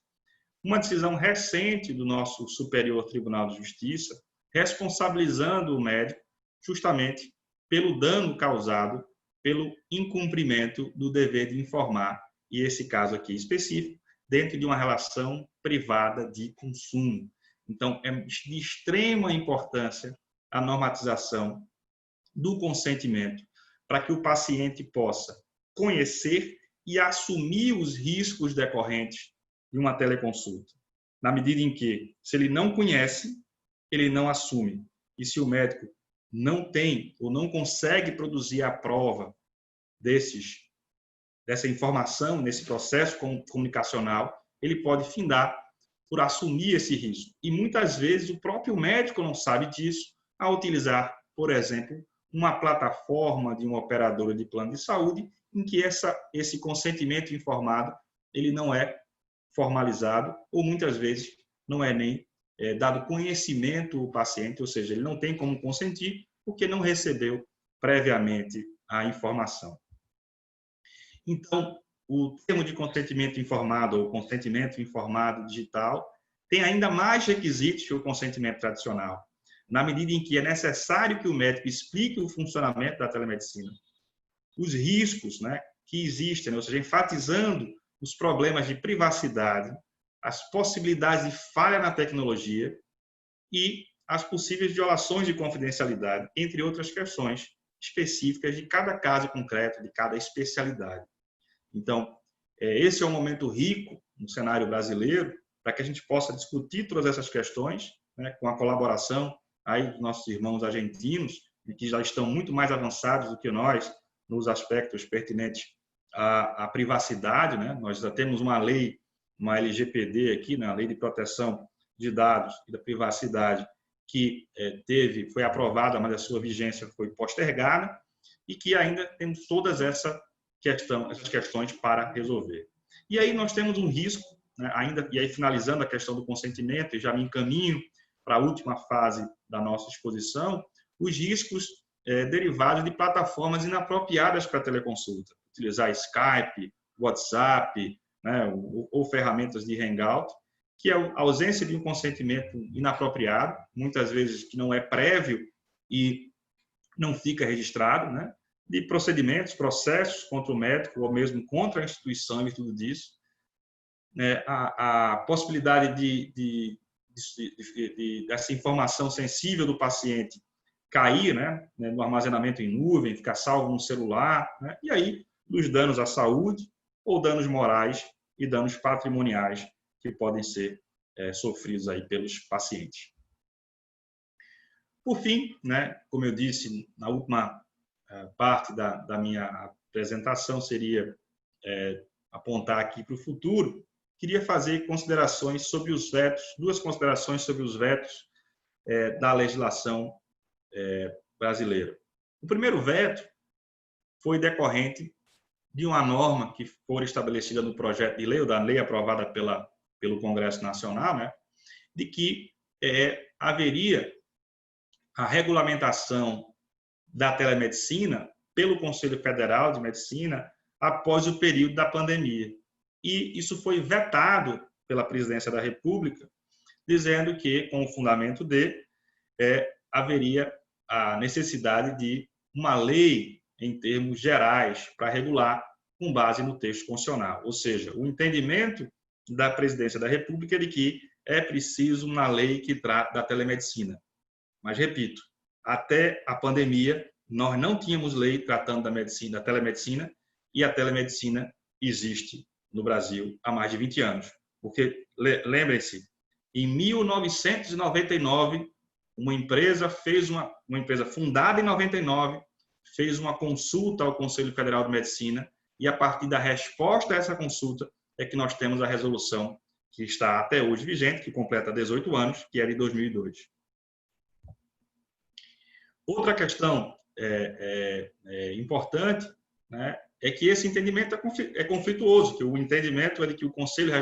Speaker 4: uma decisão recente do nosso Superior Tribunal de Justiça, responsabilizando o médico justamente pelo dano causado pelo incumprimento do dever de informar, e esse caso aqui específico, dentro de uma relação privada de consumo. Então, é de extrema importância a normatização do consentimento para que o paciente possa conhecer e assumir os riscos decorrentes de uma teleconsulta. Na medida em que, se ele não conhece, ele não assume. E se o médico não tem ou não consegue produzir a prova dessa informação, nesse processo comunicacional, ele pode findar por assumir esse risco. E muitas vezes o próprio médico não sabe disso ao utilizar, por exemplo, uma plataforma de uma operadora de plano de saúde em que esse consentimento informado ele não é formalizado ou muitas vezes não é nem dado conhecimento ao paciente, ou seja, ele não tem como consentir porque não recebeu previamente a informação. Então, o termo de consentimento informado ou consentimento informado digital tem ainda mais requisitos que o consentimento tradicional, na medida em que é necessário que o médico explique o funcionamento da telemedicina, os riscos, né, que existem, ou seja, enfatizando os problemas de privacidade, as possibilidades de falha na tecnologia e as possíveis violações de confidencialidade, entre outras questões específicas de cada caso concreto, de cada especialidade. Então, esse é um momento rico no cenário brasileiro para que a gente possa discutir todas essas questões, né, com a colaboração aí dos nossos irmãos argentinos, que já estão muito mais avançados do que nós nos aspectos pertinentes à privacidade, né? Nós já temos uma lei, uma LGPD aqui, né, a Lei de Proteção de Dados e da Privacidade, que foi aprovada, mas a sua vigência foi postergada e que ainda temos todas essas questões para resolver. E aí nós temos um risco, né, ainda, e aí finalizando a questão do consentimento, e já me encaminho para a última fase da nossa exposição, os riscos derivados de plataformas inapropriadas para teleconsulta. Utilizar Skype, WhatsApp, né, ou ferramentas de Hangout, que é a ausência de um consentimento inapropriado, muitas vezes que não é prévio e não fica registrado, né, de procedimentos, processos contra o médico ou mesmo contra a instituição e tudo disso. A possibilidade dessa informação sensível do paciente cair, né, no armazenamento em nuvem, ficar salvo no celular, né, e aí dos danos à saúde ou danos morais e danos patrimoniais que podem ser sofridos aí pelos pacientes. Por fim, né, como eu disse na última parte da minha apresentação seria apontar aqui para o futuro, queria fazer considerações sobre os vetos, duas considerações sobre os vetos da legislação brasileira. O primeiro veto foi decorrente de uma norma que foi estabelecida no projeto de lei, ou da lei aprovada pelo Congresso Nacional, né, de que haveria a regulamentação da telemedicina pelo Conselho Federal de Medicina após o período da pandemia. E isso foi vetado pela Presidência da República, dizendo que, com o fundamento haveria a necessidade de uma lei em termos gerais para regular com base no texto constitucional. Ou seja, o entendimento da Presidência da República é de que é preciso uma lei que trate da telemedicina. Mas, repito, até a pandemia, nós não tínhamos lei tratando da telemedicina, e a telemedicina existe no Brasil há mais de 20 anos. Porque, lembrem-se, em 1999, uma empresa fundada em 99, fez uma consulta ao Conselho Federal de Medicina, e a partir da resposta a essa consulta é que nós temos a resolução que está até hoje vigente, que completa 18 anos, que é de 2002. Outra questão importante, né, é que esse entendimento é conflituoso, que o entendimento é de que o Conselho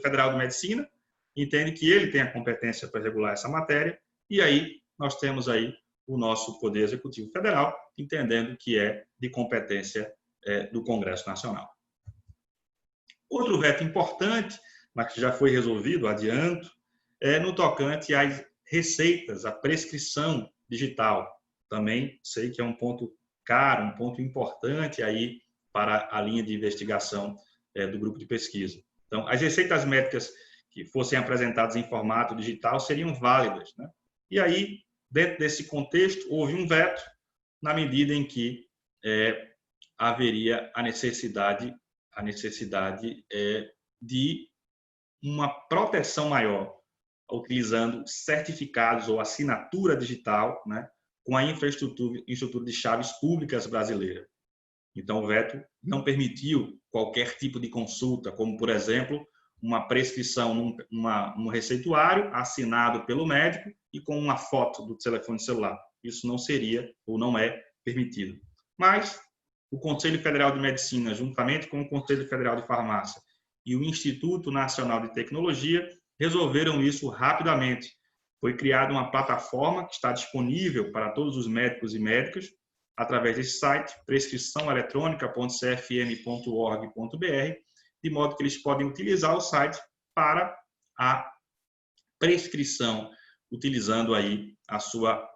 Speaker 4: Federal de Medicina entende que ele tem a competência para regular essa matéria, e aí nós temos aí o nosso Poder Executivo Federal, entendendo que é de competência do Congresso Nacional. Outro veto importante, mas que já foi resolvido, adianto, é no tocante às receitas, à prescrição digital. Também sei que é um ponto caro, um ponto importante aí para a linha de investigação do grupo de pesquisa. Então, as receitas médicas que fossem apresentadas em formato digital seriam válidas, né? E aí, dentro desse contexto, houve um veto na medida em que haveria a necessidade de uma proteção maior, utilizando certificados ou assinatura digital, né, com a infraestrutura de chaves públicas brasileira. Então, o veto não permitiu qualquer tipo de consulta, como, por exemplo, uma prescrição num receituário assinado pelo médico e com uma foto do telefone celular. Isso não seria ou não é permitido. Mas o Conselho Federal de Medicina, juntamente com o Conselho Federal de Farmácia e o Instituto Nacional de Tecnologia, resolveram isso rapidamente. Foi criada uma plataforma que está disponível para todos os médicos e médicas, através desse site, prescriçãoeletronica.cfm.org.br, de modo que eles podem utilizar o site para a prescrição, utilizando aí a sua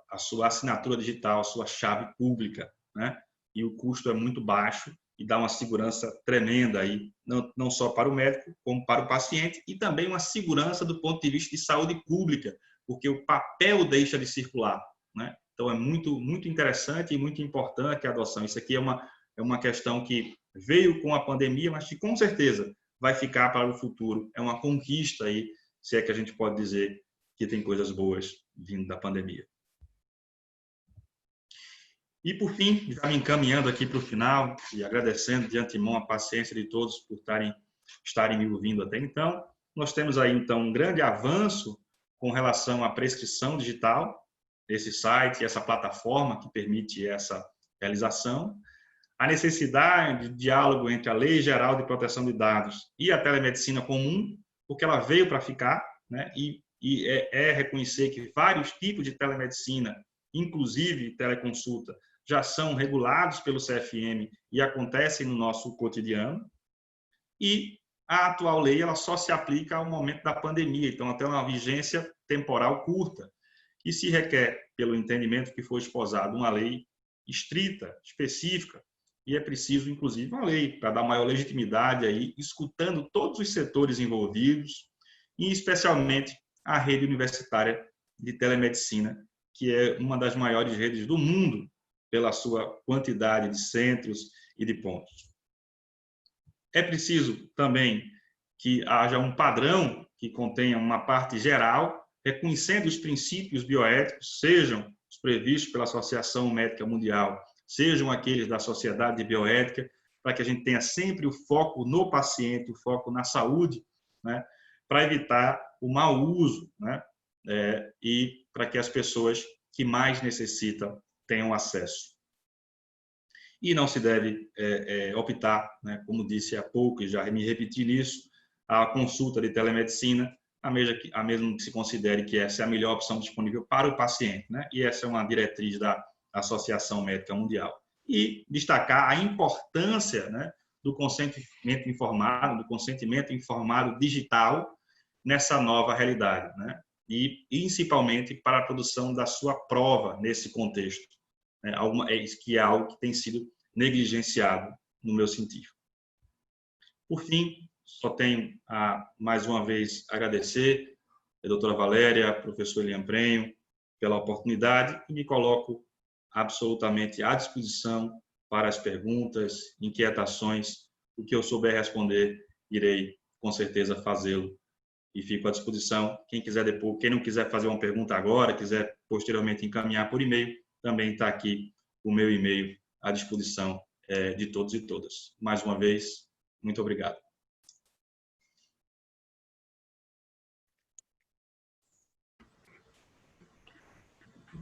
Speaker 4: assinatura digital, a sua chave pública, né? E o custo é muito baixo e dá uma segurança tremenda aí, não só para o médico, como para o paciente, e também uma segurança do ponto de vista de saúde pública, porque o papel deixa de circular, né? Então, é muito interessante e muito importante a adoção. Isso aqui é uma questão que veio com a pandemia, mas que, com certeza, vai ficar para o futuro. É uma conquista aí, se é que a gente pode dizer que tem coisas boas vindo da pandemia. E, por fim, já me encaminhando aqui para o final e agradecendo de antemão a paciência de todos por estarem me ouvindo até então, nós temos aí, então, um grande avanço com relação à prescrição digital, esse site, essa plataforma que permite essa realização, a necessidade de diálogo entre a Lei Geral de Proteção de Dados e a telemedicina comum, porque ela veio para ficar, né? E reconhecer que vários tipos de telemedicina, inclusive teleconsulta, já são regulados pelo CFM e acontecem no nosso cotidiano. E a atual lei ela só se aplica ao momento da pandemia, então até uma vigência temporal curta. E se requer, pelo entendimento que foi esposado, uma lei estrita, específica, e é preciso, inclusive, uma lei para dar maior legitimidade aí, escutando todos os setores envolvidos, e especialmente a rede universitária de telemedicina, que é uma das maiores redes do mundo, pela sua quantidade de centros e de pontos. É preciso também que haja um padrão que contenha uma parte geral, reconhecendo os princípios bioéticos, sejam os previstos pela Associação Médica Mundial, sejam aqueles da Sociedade de Bioética, para que a gente tenha sempre o foco no paciente, o foco na saúde, né, para evitar o mau uso, né, e para que as pessoas que mais necessitam tenham acesso. E não se deve optar, né, como disse há pouco, e já me repeti nisso, a consulta de telemedicina, a mesmo que se considere que essa é a melhor opção disponível para o paciente, né? E essa é uma diretriz da Associação Médica Mundial. E destacar a importância, né, do consentimento informado digital nessa nova realidade, né? E principalmente para a produção da sua prova nesse contexto, né? Que é algo que tem sido negligenciado no meu sentido. Por fim, só tenho a, mais uma vez, agradecer a doutora Valéria, professor Elian Prenho, pela oportunidade e me coloco absolutamente à disposição para as perguntas, inquietações, o que eu souber responder, irei com certeza fazê-lo e fico à disposição. Quem quiser depois, quem não quiser fazer uma pergunta agora, quiser posteriormente encaminhar por e-mail, também está aqui o meu e-mail à disposição de todos e todas. Mais uma vez, muito obrigado.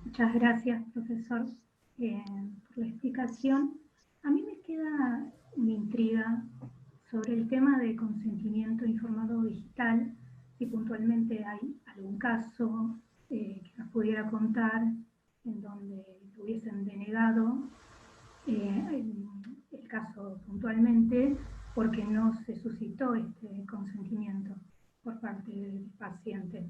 Speaker 3: Muchas gracias, profesor, por la explicación. A mí me queda una intriga sobre el tema de consentimiento informado digital, si puntualmente hay algún caso que nos pudiera contar en donde hubiesen denegado el caso puntualmente porque no se suscitó este consentimiento por parte del paciente.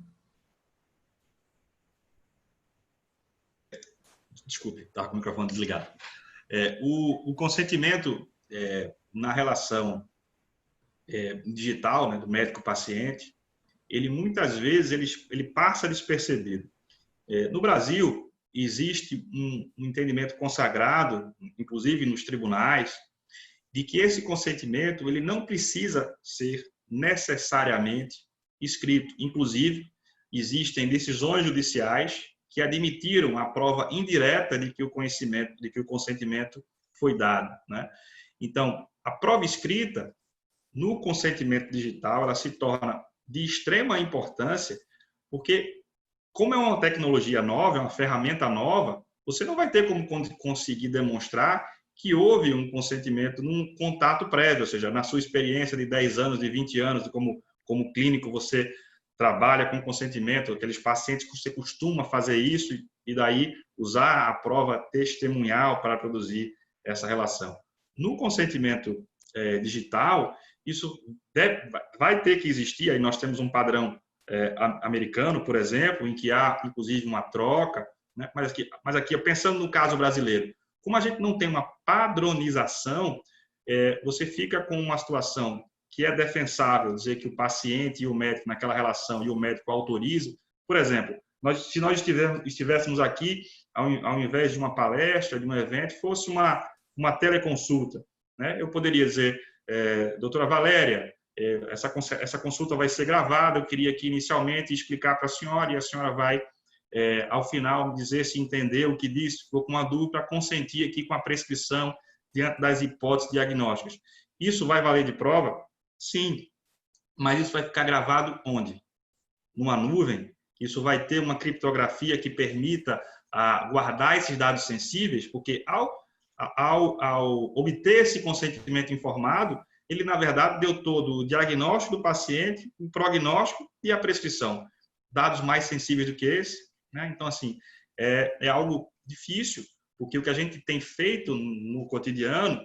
Speaker 4: Desculpe, estava com o microfone desligado. O consentimento na relação digital, né, do médico-paciente, ele muitas vezes ele passa despercebido. No Brasil, existe um entendimento consagrado, inclusive nos tribunais, de que esse consentimento ele não precisa ser necessariamente escrito. Inclusive, existem decisões judiciais que admitiram a prova indireta de que o consentimento foi dado, né? Então, a prova escrita no consentimento digital, ela se torna de extrema importância, porque como é uma tecnologia nova, é uma ferramenta nova, você não vai ter como conseguir demonstrar que houve um consentimento num contato prévio, ou seja, na sua experiência de 10 anos, de 20 anos, de como clínico, você trabalha com consentimento, aqueles pacientes que você costuma fazer isso e daí usar a prova testemunhal para produzir essa relação. No consentimento digital, isso vai ter que existir, aí nós temos um padrão americano, por exemplo, em que há, inclusive, uma troca, né? Mas aqui, pensando no caso brasileiro, como a gente não tem uma padronização, você fica com uma situação que é defensável, dizer que o paciente e o médico naquela relação e o médico autorizam. Por exemplo, se nós estivéssemos aqui, ao invés de uma palestra, de um evento, fosse uma teleconsulta, né? Eu poderia dizer, doutora Valéria, essa consulta vai ser gravada, eu queria aqui inicialmente explicar para a senhora, e a senhora vai, ao final, dizer se entendeu o que disse, ficou com uma dúvida, para consentir aqui com a prescrição diante das hipóteses diagnósticas. Isso vai valer de prova? Sim, mas isso vai ficar gravado onde? Numa nuvem? Isso vai ter uma criptografia que permita guardar esses dados sensíveis, porque ao obter esse consentimento informado, ele, na verdade, deu todo o diagnóstico do paciente, o prognóstico e a prescrição. Dados mais sensíveis do que esse, né? Então, assim, é algo difícil, porque o que a gente tem feito no cotidiano,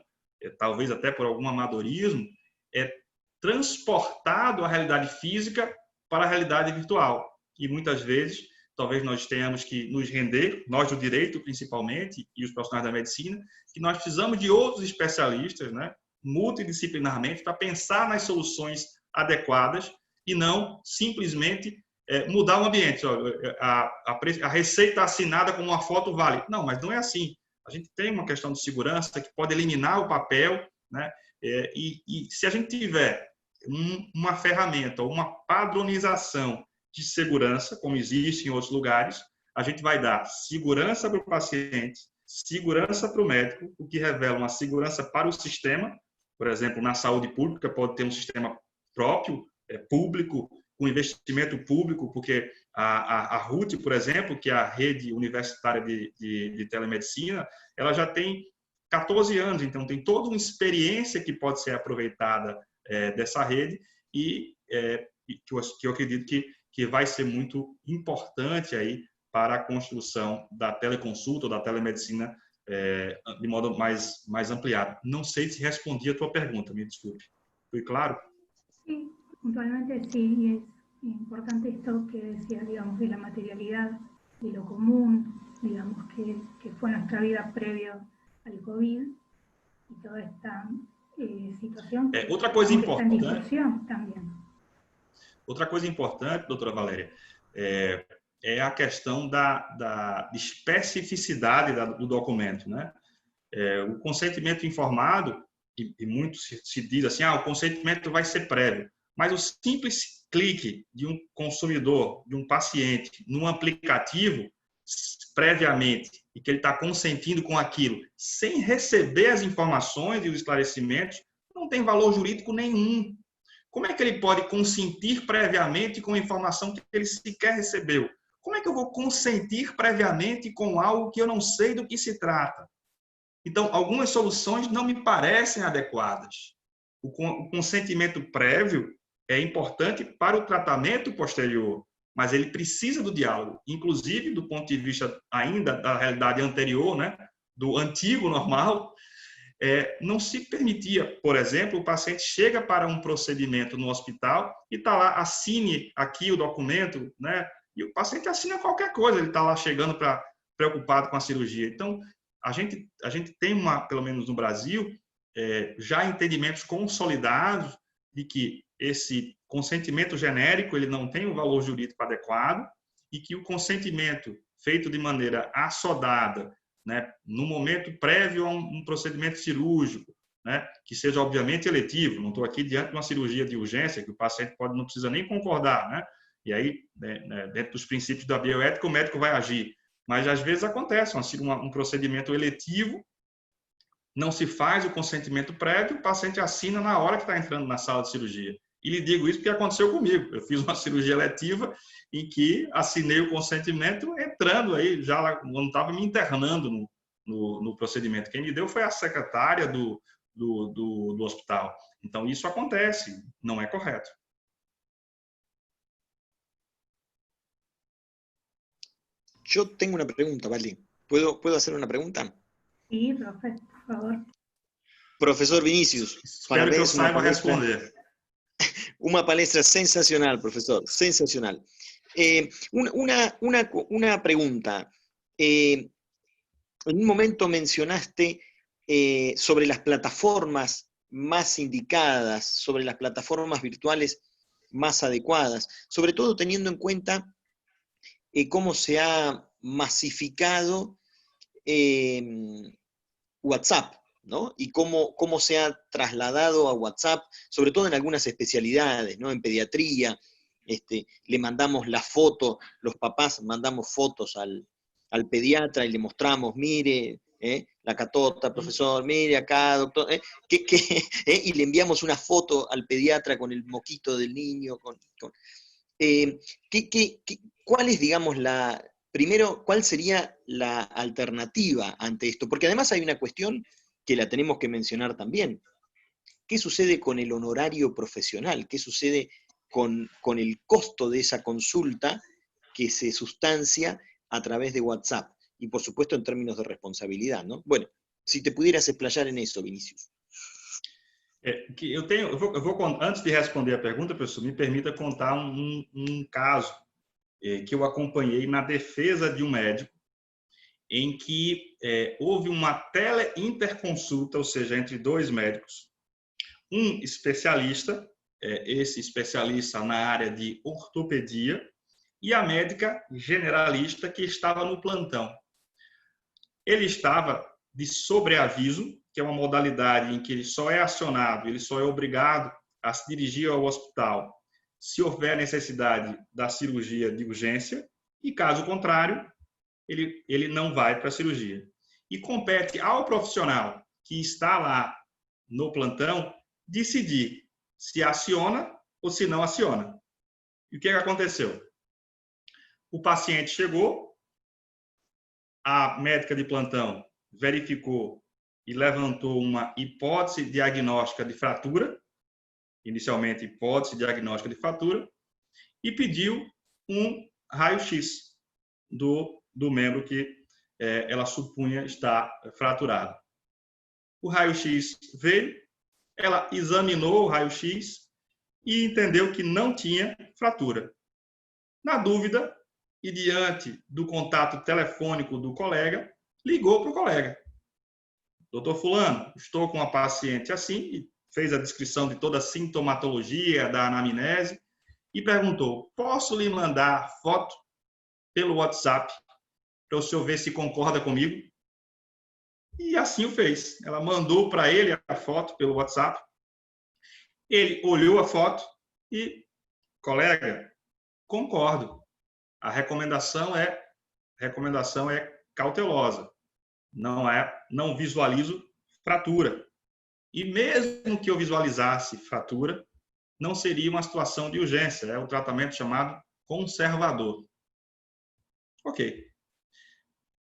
Speaker 4: talvez até por algum amadorismo, é transportado a realidade física para a realidade virtual. E muitas vezes, talvez nós tenhamos que nos render, nós do direito principalmente, e os profissionais da medicina, que nós precisamos de outros especialistas, né, multidisciplinarmente, para pensar nas soluções adequadas e não simplesmente mudar o ambiente. A receita assinada com uma foto vale. Não, mas não é assim. A gente tem uma questão de segurança que pode eliminar o papel, né? E se a gente tiver uma ferramenta, uma padronização de segurança, como existe em outros lugares, a gente vai dar segurança para o paciente, segurança para o médico, o que revela uma segurança para o sistema. Por exemplo, na saúde pública pode ter um sistema próprio, público, com investimento público, porque a RUT, por exemplo, que é a rede universitária de telemedicina, ela já tem 14 anos, então tem toda uma experiência que pode ser aproveitada dessa rede e que eu acredito que vai ser muito importante aí para a construção da teleconsulta ou da telemedicina de modo mais ampliado. Não sei se respondi a tua pergunta, me desculpe. Foi claro?
Speaker 3: Sí, puntualmente sí, y es importante esto que decías, digamos, de la materialidad, de lo común, digamos, que fue nuestra vida previo al COVID y toda esta situación.
Speaker 4: Outra coisa importante.
Speaker 3: Está en discusión también.
Speaker 4: Outra coisa importante, doutora Valéria, é a questão da especificidade do documento, né? O consentimento informado, e muito se diz assim, o consentimento vai ser prévio, mas o simples clique de um consumidor, de um paciente, num aplicativo, previamente, e que ele está consentindo com aquilo, sem receber as informações e os esclarecimentos, não tem valor jurídico nenhum. Como é que ele pode consentir previamente com informação que ele sequer recebeu? Como é que eu vou consentir previamente com algo que eu não sei do que se trata? Então, algumas soluções não me parecem adequadas. O consentimento prévio é importante para o tratamento posterior, mas ele precisa do diálogo, inclusive do ponto de vista ainda da realidade anterior, né, do antigo normal. Não se permitia, por exemplo, o paciente chega para um procedimento no hospital e está lá, assine aqui o documento, né? E o paciente assina qualquer coisa, ele está lá chegando preocupado com a cirurgia. Então, a gente tem, pelo menos no Brasil, já entendimentos consolidados de que esse consentimento genérico ele não tem um valor jurídico adequado e que o consentimento feito de maneira assodada, né, no momento prévio a um procedimento cirúrgico, né, que seja obviamente eletivo, não estou aqui diante de uma cirurgia de urgência, que o paciente não precisa nem concordar, né, e aí, dentro dos princípios da bioética, o médico vai agir. Mas, às vezes, acontece um procedimento eletivo, não se faz o consentimento prévio, o paciente assina na hora que está entrando na sala de cirurgia. E lhe digo isso porque aconteceu comigo. Eu fiz uma cirurgia eletiva em que assinei o consentimento entrando aí, já não estava me internando no procedimento. Quem me deu foi a secretária do hospital. Então, isso acontece, não é correto.
Speaker 2: Yo tengo una pregunta, Valdi. ¿Puedo hacer una pregunta?
Speaker 3: Sí, profe, por favor.
Speaker 2: Profesor Vinícius,
Speaker 4: Espero que eu saiba responder.
Speaker 2: Una palestra sensacional, profesor, sensacional. Una pregunta. En un momento mencionaste sobre las plataformas más indicadas, sobre las plataformas virtuales más adecuadas, sobre todo teniendo en cuenta cómo se ha masificado WhatsApp, ¿no? Y cómo se ha trasladado a WhatsApp, sobre todo en algunas especialidades, ¿no? En pediatría, le mandamos la foto, los papás mandamos fotos al pediatra y le mostramos, mire, la catota, profesor, mire acá, doctor, y le enviamos una foto al pediatra con el moquito del niño, ¿cuál es, digamos, primero, cuál sería la alternativa ante esto? Porque además hay una cuestión que la tenemos que mencionar también. ¿Qué sucede con el honorario profesional? ¿Qué sucede con el costo de esa consulta que se sustancia a través de WhatsApp? Y por supuesto en términos de responsabilidad, ¿no? Bueno, si te pudieras explayar en eso, Vinícius.
Speaker 4: Antes de responder a pergunta, professor, me permita contar caso que eu acompanhei na defesa de um médico, em que houve uma teleinterconsulta, ou seja, entre dois médicos, um especialista, esse especialista na área de ortopedia, e a médica generalista que estava no plantão. Ele estava de sobreaviso, que é uma modalidade em que ele só é acionado, ele só é obrigado a se dirigir ao hospital se houver necessidade da cirurgia de urgência, e caso contrário, ele não vai para a cirurgia. E compete ao profissional que está lá no plantão decidir se aciona ou se não aciona. E o que aconteceu? O paciente chegou, a médica de plantão verificou e levantou uma hipótese diagnóstica de fratura, inicialmente hipótese diagnóstica de fratura, e pediu um raio-x do membro que ela supunha estar fraturado. O raio-x veio, ela examinou o raio-x e entendeu que não tinha fratura. Na dúvida, e diante do contato telefônico do colega, ligou para o colega. Doutor fulano, estou com uma paciente assim, e fez a descrição de toda a sintomatologia da anamnese e perguntou, posso lhe mandar foto pelo WhatsApp para o senhor ver se concorda comigo? E assim o fez. Ela mandou para ele a foto pelo WhatsApp, ele olhou a foto e, colega, concordo. A recomendação é cautelosa. Não visualizo fratura. E mesmo que eu visualizasse fratura, não seria uma situação de urgência, é o tratamento chamado conservador. Ok.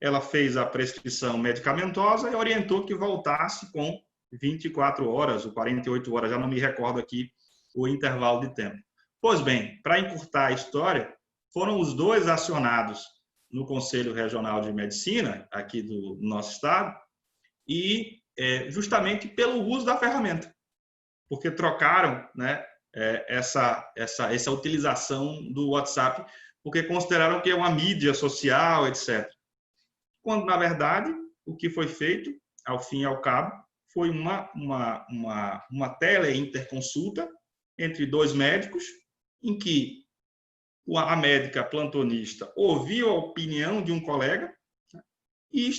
Speaker 4: Ela fez a prescrição medicamentosa e orientou que voltasse com 24 horas ou 48 horas, já não me recordo aqui o intervalo de tempo. Pois bem, para encurtar a história, foram os dois acionados no Conselho Regional de Medicina, aqui do nosso estado, e justamente pelo uso da ferramenta, porque trocaram, né, essa utilização do WhatsApp, porque consideraram que é uma mídia social, etc. Quando, na verdade, o que foi feito, ao fim e ao cabo, foi uma teleinterconsulta entre dois médicos, em que a médica plantonista ouviu a opinião de um colega e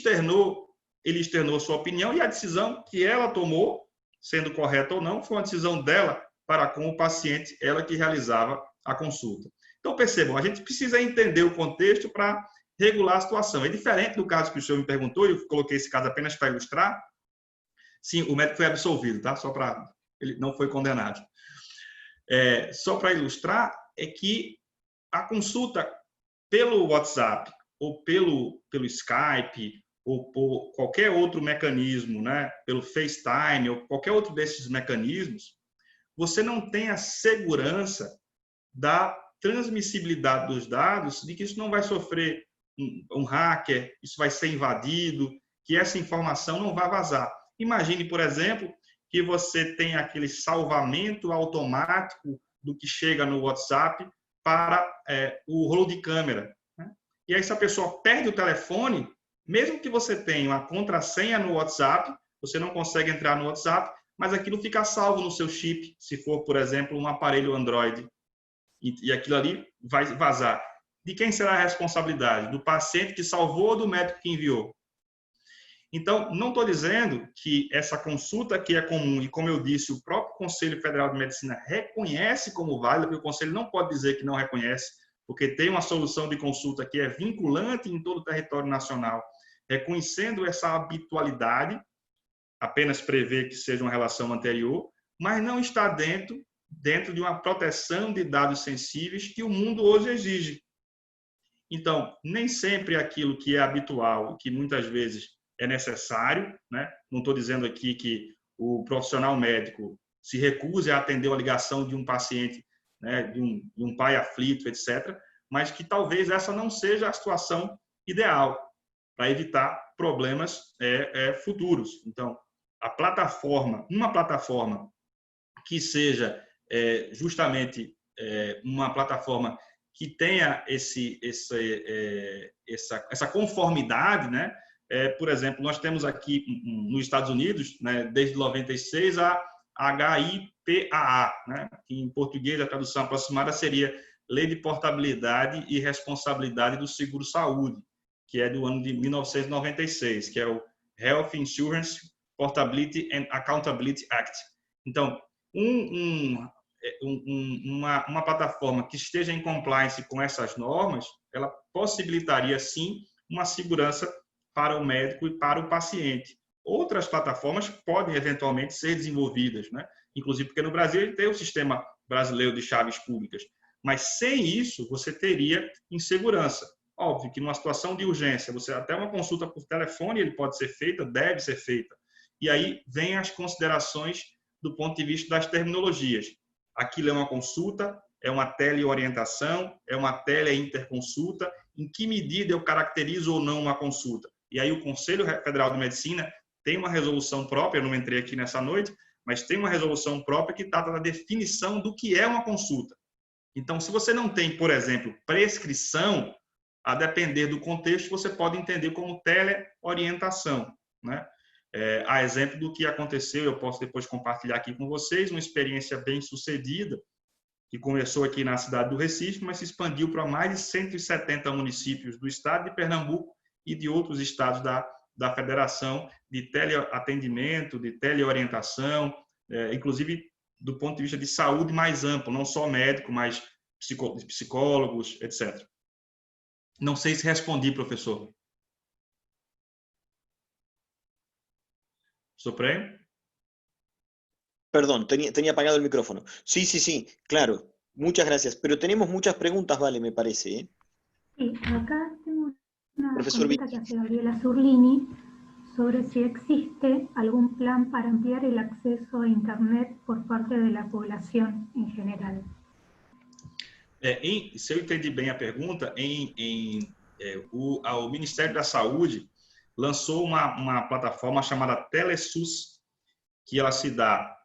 Speaker 4: ele externou sua opinião, e a decisão que ela tomou, sendo correta ou não, foi uma decisão dela para com o paciente, ela que realizava a consulta. Então, percebam, a gente precisa entender o contexto para regular a situação. É diferente do caso que o senhor me perguntou, eu coloquei esse caso apenas para ilustrar. Sim, o médico foi absolvido, tá? Só para... ele não foi condenado. Só para ilustrar, é que a consulta pelo WhatsApp, ou pelo Skype, ou por qualquer outro mecanismo, né? Pelo FaceTime, ou qualquer outro desses mecanismos, você não tem a segurança da transmissibilidade dos dados, de que isso não vai sofrer um hacker, isso vai ser invadido, que essa informação não vai vazar. Imagine, por exemplo, que você tem aquele salvamento automático do que chega no WhatsApp para o rolo de câmera, né? E aí, se a pessoa perde o telefone, mesmo que você tenha uma contrassenha no WhatsApp, você não consegue entrar no WhatsApp, mas aquilo fica salvo no seu chip, se for, por exemplo, um aparelho Android. E aquilo ali vai vazar. De quem será a responsabilidade? Do paciente que salvou ou do médico que enviou? Então, não estou dizendo que essa consulta que é comum, e como eu disse, o próprio Conselho Federal de Medicina reconhece como válida, porque o Conselho não pode dizer que não reconhece, porque tem uma solução de consulta que é vinculante em todo o território nacional, reconhecendo essa habitualidade, apenas prevê que seja uma relação anterior, mas não está dentro de uma proteção de dados sensíveis que o mundo hoje exige. Então, nem sempre aquilo que é habitual, que muitas vezes é necessário, né? Não estou dizendo aqui que o profissional médico se recuse a atender a ligação de um paciente, né? de um pai aflito, etc., mas que talvez essa não seja a situação ideal para evitar problemas futuros. Então, uma plataforma que seja justamente uma plataforma que tenha essa conformidade, né? Por exemplo, nós temos aqui nos Estados Unidos, né, desde 96, a HIPAA, né, que em português a tradução aproximada seria Lei de Portabilidade e Responsabilidade do Seguro-Saúde, que é do ano de 1996, que é o Health Insurance Portability and Accountability Act. Então, uma plataforma que esteja em compliance com essas normas, ela possibilitaria, sim, uma segurança para o médico e para o paciente. Outras plataformas podem, eventualmente, ser desenvolvidas, né? Inclusive porque no Brasil ele tem o sistema brasileiro de chaves públicas. Mas, sem isso, você teria insegurança. Óbvio que, numa situação de urgência, até uma consulta por telefone ele pode ser feita, deve ser feita. E aí vem as considerações do ponto de vista das terminologias. Aquilo é uma consulta, é uma teleorientação, é uma teleinterconsulta. Em que medida eu caracterizo ou não uma consulta? E aí o Conselho Federal de Medicina tem uma resolução própria, eu não entrei aqui nessa noite, mas tem uma resolução própria que trata da definição do que é uma consulta. Então, se você não tem, por exemplo, prescrição, a depender do contexto, você pode entender como teleorientação, né? A exemplo do que aconteceu, eu posso depois compartilhar aqui com vocês, uma experiência bem sucedida, que começou aqui na cidade do Recife, mas se expandiu para mais de 170 municípios do estado de Pernambuco e de outros estados da federação, de teleatendimento, de teleorientação, inclusive do ponto de vista de saúde mais amplo, não só médico, mas psicólogos, etc. Não sei se respondi, professor. Supremo?
Speaker 2: Perdón, tenía apagado el micrófono. Sí, claro. Muchas gracias. Pero tenemos muchas preguntas, Vale, me parece, ¿eh?
Speaker 3: Sí, acá tengo una
Speaker 2: Profesor
Speaker 3: consulta que hace Gabriela Zurlini sobre si existe algún plan para ampliar el acceso a Internet por parte de la población en general.
Speaker 4: Se eu entendi bem a pergunta, o Ministério da Saúde lançou uma plataforma chamada TeleSUS, que ela se dá,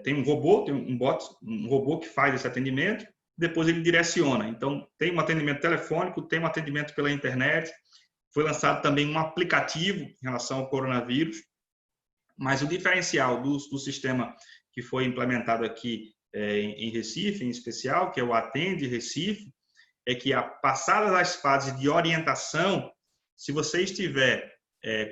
Speaker 4: tem um robô, tem um bot, um robô que faz esse atendimento, depois ele direciona. Então, tem um atendimento telefônico, tem um atendimento pela internet, Foi lançado também um aplicativo em relação ao coronavírus, mas o diferencial do sistema que foi implementado aqui em Recife, em especial, que é o Atende Recife, é que, passadas as fases de orientação, se você estiver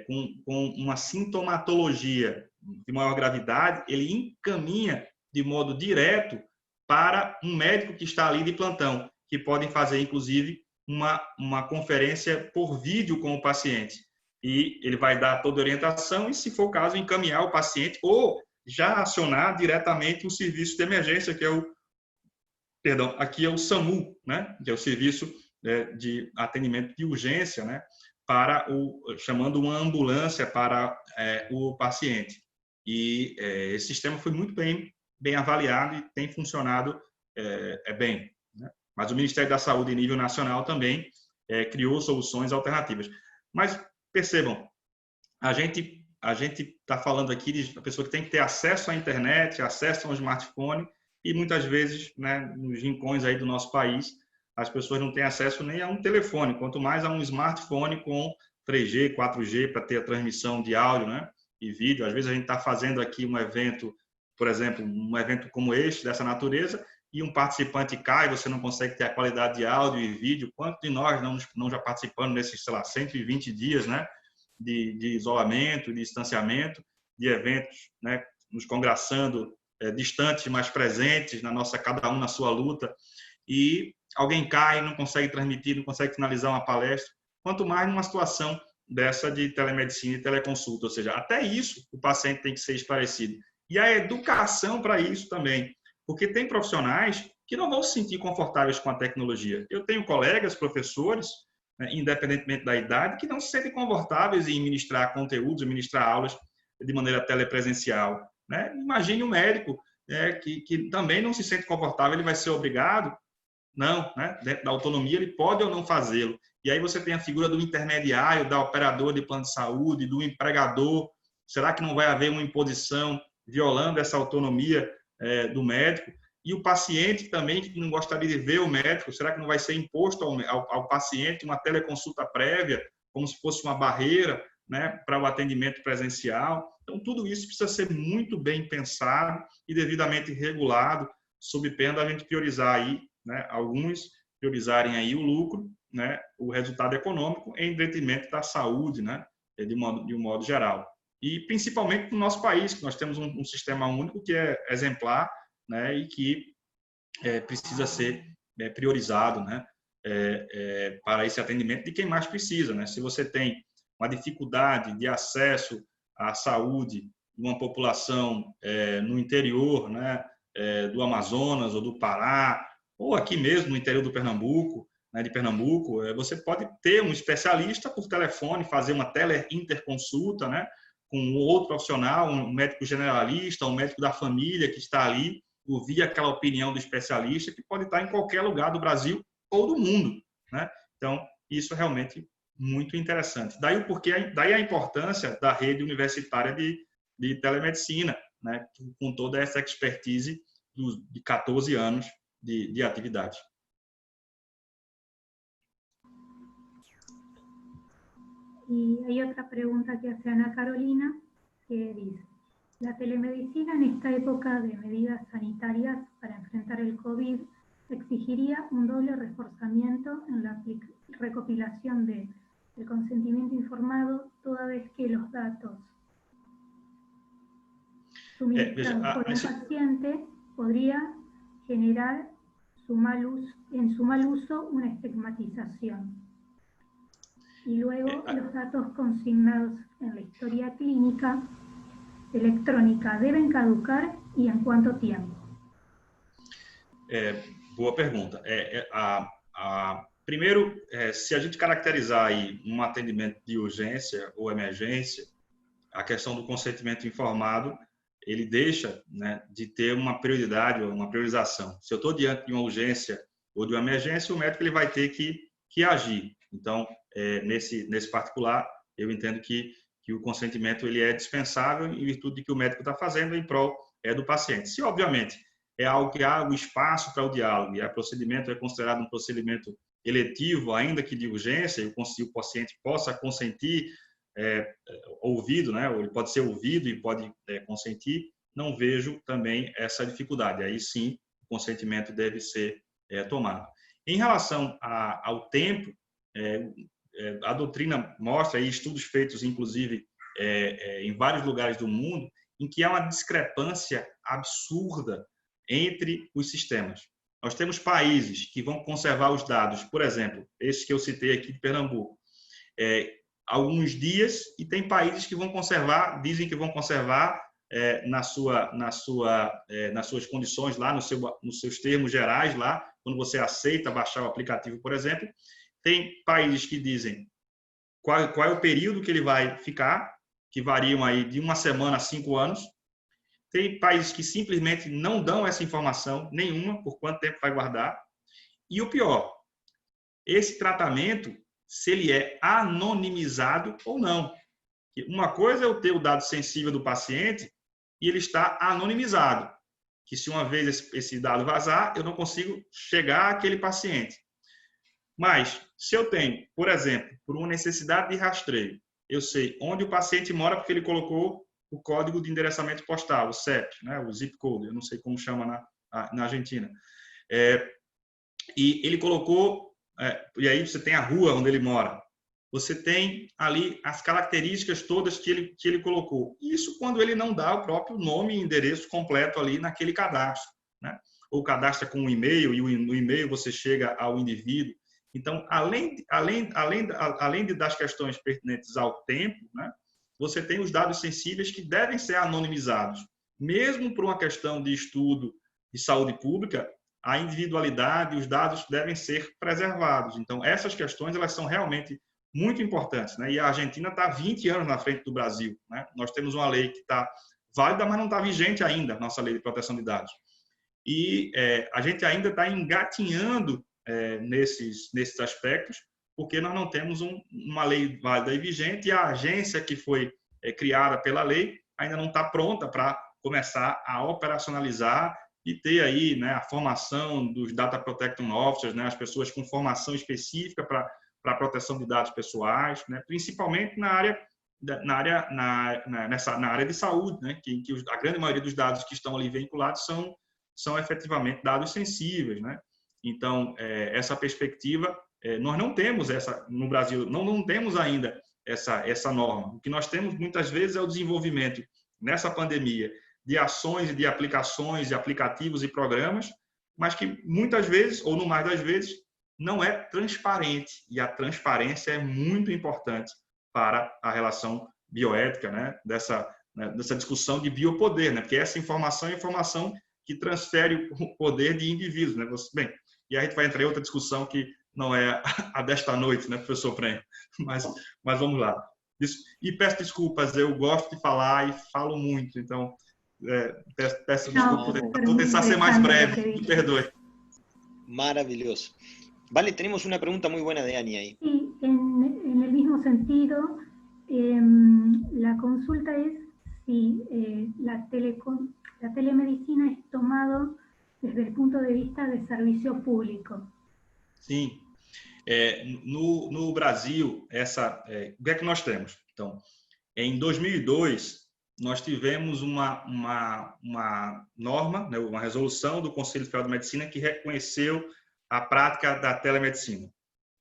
Speaker 4: com uma sintomatologia de maior gravidade, ele encaminha de modo direto para um médico que está ali de plantão, que podem fazer, inclusive, uma conferência por vídeo com o paciente. E ele vai dar toda a orientação e, se for o caso, encaminhar o paciente ou já acionar diretamente o serviço de emergência, que é aqui é o SAMU, né? Que é o serviço de atendimento de urgência, né? Chamando uma ambulância para o paciente. E esse sistema foi muito bem avaliado e tem funcionado bem, né? Mas o Ministério da Saúde, em nível nacional, também criou soluções alternativas. Mas percebam, a gente está falando aqui de uma pessoa que tem que ter acesso à internet, acesso a um smartphone, e muitas vezes, né, nos rincões aí do nosso país, as pessoas não têm acesso nem a um telefone, quanto mais a um smartphone com 3G, 4G, para ter a transmissão de áudio, né, e vídeo. Às vezes a gente está fazendo aqui um evento, por exemplo, um evento como este, dessa natureza, e um participante cai, você não consegue ter a qualidade de áudio e vídeo. Quantos de nós não já participando nesses, sei lá, 120 dias, né, de isolamento, de distanciamento, de eventos, né, nos congraçando distantes, mas presentes, cada um na sua luta, e alguém cai, não consegue transmitir, não consegue finalizar uma palestra, quanto mais numa situação dessa de telemedicina e teleconsulta, ou seja, até isso o paciente tem que ser esclarecido. E a educação para isso também, porque tem profissionais que não vão se sentir confortáveis com a tecnologia. Eu tenho colegas, professores, né, independentemente da idade, que não se sentem confortáveis em ministrar conteúdos, ministrar aulas de maneira telepresencial, né? Imagine um médico que também não se sente confortável, ele vai ser obrigado? Não, né? Dentro da autonomia, ele pode ou não fazê-lo. E aí você tem a figura do intermediário, da operadora de plano de saúde, do empregador. Será que não vai haver uma imposição violando essa autonomia do médico? E o paciente também, que não gostaria de ver o médico, será que não vai ser imposto ao paciente uma teleconsulta prévia, como se fosse uma barreira, né, para o atendimento presencial? Então, tudo isso precisa ser muito bem pensado e devidamente regulado, sob pena da gente priorizar aí, né, alguns priorizarem aí o lucro, né, o resultado econômico, em detrimento da saúde, né, de um modo geral. E principalmente no nosso país, que nós temos um sistema único que é exemplar, né, e que precisa ser priorizado, né, para esse atendimento de quem mais precisa, né? Se você tem uma dificuldade de acesso à saúde de uma população no interior, né, do Amazonas ou do Pará, ou aqui mesmo no interior do Pernambuco, né, de Pernambuco, você pode ter um especialista por telefone, fazer uma teleinterconsulta, né, com outro profissional, um médico generalista, um médico da família que está ali, ouvir aquela opinião do especialista, que pode estar em qualquer lugar do Brasil ou do mundo, né? Então, isso é realmente muito interessante. Daí a importância da rede universitária de telemedicina, né, com toda essa expertise de 14 anos de atividade.
Speaker 3: Y hay otra pregunta que hace Ana Carolina, que dice: ¿la telemedicina en esta época de medidas sanitarias para enfrentar el COVID exigiría un doble reforzamiento en la recopilación del consentimiento informado, toda vez que los datos suministrados por un paciente podría generar en su mal uso una estigmatización? Y luego los datos consignados en la historia clínica electrónica deben caducar y en cuánto tiempo?
Speaker 4: Boa pergunta. Primeiro, se a gente caracterizar aí um atendimento de urgência ou emergência, a questão do consentimento informado, ele deixa, né, de ter uma prioridade ou uma priorização. Se eu estou diante de uma urgência ou de uma emergência, o médico ele vai ter que agir. Então, nesse particular, eu entendo que o consentimento ele é dispensável em virtude de que o médico está fazendo em prol do paciente. Se, obviamente, é algo que há o espaço para o diálogo e o procedimento é considerado um procedimento eletivo, ainda que de urgência, e o paciente possa consentir, ouvido, né? Ou ele pode ser ouvido e pode consentir, não vejo também essa dificuldade. Aí sim, o consentimento deve ser tomado. Em relação ao tempo, a doutrina mostra, e estudos feitos, inclusive, em vários lugares do mundo, em que há uma discrepância absurda entre os sistemas. Nós temos países que vão conservar os dados, por exemplo, esse que eu citei aqui de Pernambuco, alguns dias, e tem países que vão conservar, dizem que vão conservar nas suas condições lá, nos seus termos gerais lá, quando você aceita baixar o aplicativo, por exemplo. Tem países que dizem qual é o período que ele vai ficar, que variam aí de 1 semana a 5 anos. Tem países que simplesmente não dão essa informação nenhuma, por quanto tempo vai guardar. E o pior, esse tratamento, se ele é anonimizado ou não. Uma coisa é eu ter o dado sensível do paciente e ele está anonimizado, que se uma vez esse dado vazar, eu não consigo chegar àquele paciente. Mas, se eu tenho, por exemplo, por uma necessidade de rastreio, eu sei onde o paciente mora porque ele colocou o código de endereçamento postal, o CEP, né, o zip code, eu não sei como chama na Argentina. E ele colocou, e aí você tem a rua onde ele mora. Você tem ali as características todas que ele colocou. Isso quando ele não dá o próprio nome e endereço completo ali naquele cadastro, né? Ou cadastra com um e-mail, e no e-mail você chega ao indivíduo. Então, além das questões pertinentes ao tempo, né, você tem os dados sensíveis que devem ser anonimizados. Mesmo por uma questão de estudo de saúde pública, a individualidade e os dados devem ser preservados. Então, essas questões elas são realmente muito importantes, né? E a Argentina está 20 anos na frente do Brasil, né? Nós temos uma lei que está válida, mas não está vigente ainda, nossa lei de proteção de dados. E a gente ainda está engatinhando nesses aspectos, porque nós não temos uma lei válida e vigente, e a agência que foi criada pela lei ainda não está pronta para começar a operacionalizar e ter aí, né, a formação dos Data Protection Officers, né, as pessoas com formação específica para a proteção de dados pessoais, né, principalmente na área de saúde, né, que a grande maioria dos dados que estão ali vinculados são efetivamente dados sensíveis, né? Então, essa perspectiva, nós não temos essa no Brasil, não temos ainda essa norma. O que nós temos muitas vezes é o desenvolvimento nessa pandemia de ações, de aplicações, de aplicativos e programas, mas que muitas vezes, ou no mais das vezes, não é transparente. E a transparência é muito importante para a relação bioética, né? Dessa discussão de biopoder, né? Porque essa informação é informação que transfere o poder de indivíduos, né? Bem, e aí a gente vai entrar em outra discussão que não é a desta noite, né, professor Prenha? Mas vamos lá. E peço desculpas, eu gosto de falar e falo muito, então peço desculpas, vou tentar ser mais breve, me perdoe.
Speaker 2: Maravilloso. Vale, tenemos una pregunta muy buena de Ani ahí.
Speaker 3: Sí, en el mismo sentido, la consulta es si la telemedicina es tomado desde el punto de vista de servicio público.
Speaker 4: Sim. No Brasil, o que é que nós temos? Então, em 2002, nós tivemos uma norma, né, uma resolução do Conselho Federal de Medicina que reconheceu a prática da telemedicina.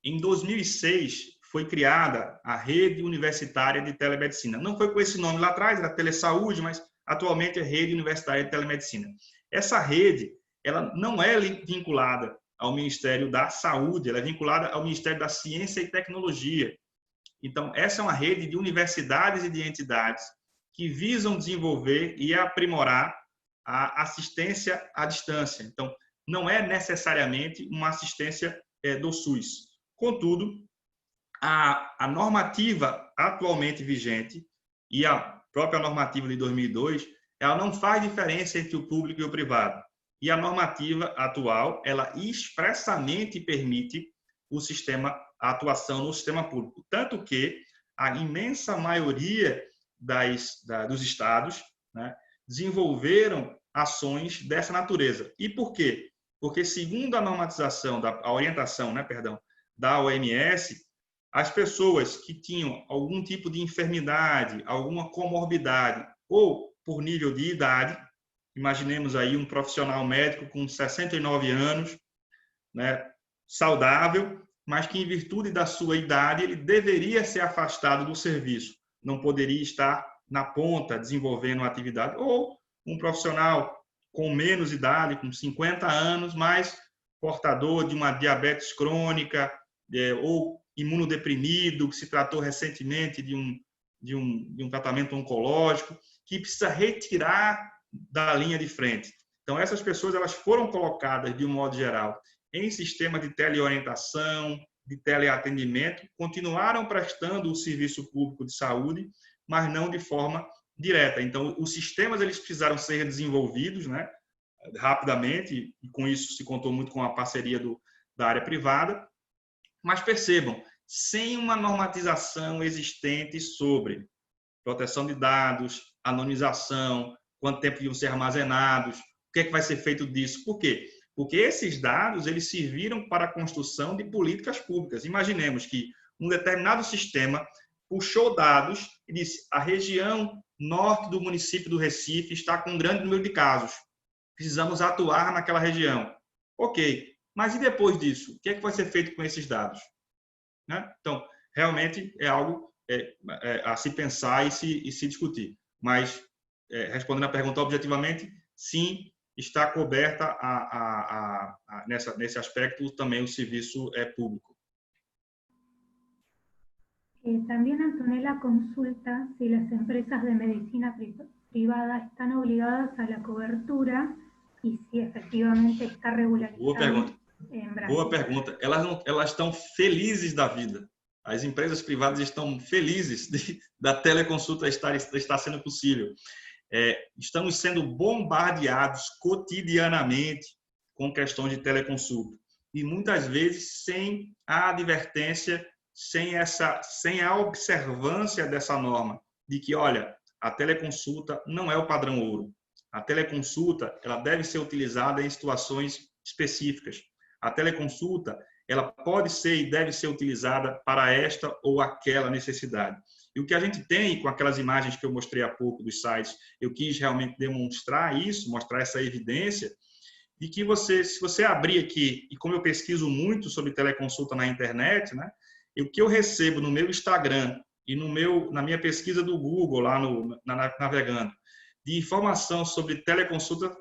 Speaker 4: Em 2006, foi criada a Rede Universitária de Telemedicina. Não foi com esse nome lá atrás, era Telesaúde, mas atualmente é Rede Universitária de Telemedicina. Essa rede, ela não é vinculada ao Ministério da Saúde, ela é vinculada ao Ministério da Ciência e Tecnologia. Então, essa é uma rede de universidades e de entidades que visam desenvolver e aprimorar a assistência à distância. Então, não é necessariamente uma assistência do SUS. Contudo, a normativa atualmente vigente e a própria normativa de 2002, ela não faz diferença entre o público e o privado. E a normativa atual, ela expressamente permite a atuação no sistema público. Tanto que a imensa maioria dos estados, né, desenvolveram ações dessa natureza. E por quê? Porque, segundo a normatização, a orientação, né, da OMS, as pessoas que tinham algum tipo de enfermidade, alguma comorbidade ou por nível de idade, imaginemos aí um profissional médico com 69 anos, né, saudável, mas que em virtude da sua idade ele deveria ser afastado do serviço, não poderia estar na ponta desenvolvendo uma atividade, ou um profissional com menos idade, com 50 anos, mas portador de uma diabetes crônica, ou imunodeprimido, que se tratou recentemente de um tratamento oncológico, que precisa retirar da linha de frente. Então, essas pessoas elas foram colocadas, de um modo geral, em sistema de teleorientação, de teleatendimento, continuaram prestando o serviço público de saúde, mas não de forma direta. Então, os sistemas eles precisaram ser desenvolvidos, né, rapidamente, e com isso se contou muito com a parceria da área privada. Mas percebam, sem uma normatização existente sobre proteção de dados, anonimização, quanto tempo iam ser armazenados, o que é que vai ser feito disso. Por quê? Porque esses dados eles serviram para a construção de políticas públicas. Imaginemos que um determinado sistema puxou dados e disse: a região norte do município do Recife está com um grande número de casos. Precisamos atuar naquela região. Ok, mas e depois disso? O que é que vai ser feito com esses dados? Né? Então, realmente é algo a se pensar e se discutir. Mas, respondendo a pergunta objetivamente, sim, está coberta nesse aspecto também o serviço público.
Speaker 3: También Antonella consulta si las empresas de medicina privada están obligadas a la cobertura y si efectivamente está regularizado en Brasil.
Speaker 4: Boa pergunta. Elas estão felizes da vida. As empresas privadas estão felizes da teleconsulta estar sendo possível. Estamos sendo bombardeados cotidianamente com questões de teleconsulta. E muitas vezes sem a advertência, sem a observância dessa norma, de que, olha, a teleconsulta não é o padrão ouro. A teleconsulta ela deve ser utilizada em situações específicas. A teleconsulta ela pode ser e deve ser utilizada para esta ou aquela necessidade. E o que a gente tem com aquelas imagens que eu mostrei há pouco dos sites, eu quis realmente demonstrar isso, mostrar essa evidência de que se você abrir aqui, e como eu pesquiso muito sobre teleconsulta na internet, né, o que eu recebo no meu Instagram e na minha pesquisa do Google, lá navegando, de informação sobre teleconsulta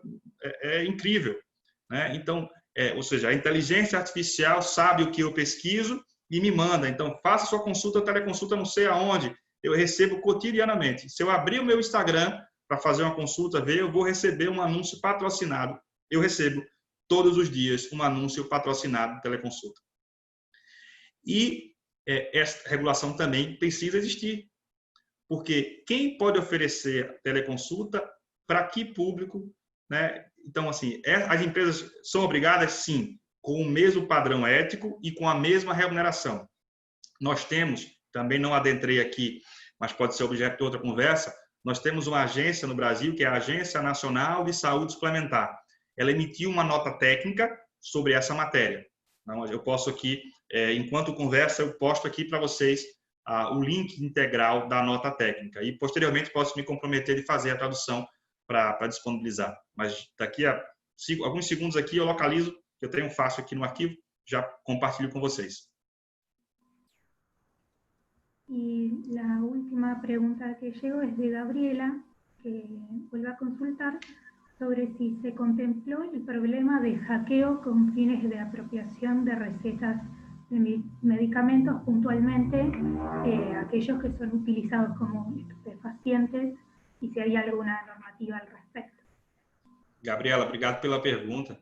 Speaker 4: é incrível. Né? Então, ou seja, a inteligência artificial sabe o que eu pesquiso e me manda. Então, faça sua consulta, teleconsulta, não sei aonde. Eu recebo cotidianamente. Se eu abrir o meu Instagram para fazer uma consulta, eu vou receber um anúncio patrocinado. Eu recebo todos os dias um anúncio patrocinado de teleconsulta. E essa regulação também precisa existir. Porque quem pode oferecer teleconsulta, para que público, né? Então, assim, as empresas são obrigadas, sim, com o mesmo padrão ético e com a mesma remuneração. Nós temos, também não adentrei aqui, mas pode ser objeto de outra conversa, nós temos uma agência no Brasil, que é a Agência Nacional de Saúde Suplementar. Ela emitiu uma nota técnica sobre essa matéria. Eu posso aqui, enquanto conversa, eu posto aqui para vocês o link integral da nota técnica. E, posteriormente, posso me comprometer de fazer a tradução para disponibilizar. Mas daqui a alguns segundos aqui eu localizo, eu tenho fácil aqui no arquivo, já compartilho com vocês.
Speaker 3: Y la última pregunta que llegó es de Gabriela, que vuelve a consultar sobre si se contempló el problema de hackeo con fines de apropiación de recetas de medicamentos, puntualmente aquellos que son utilizados como estupefacientes, e se há alguma normativa al respecto.
Speaker 4: Gabriela, obrigado pela pergunta.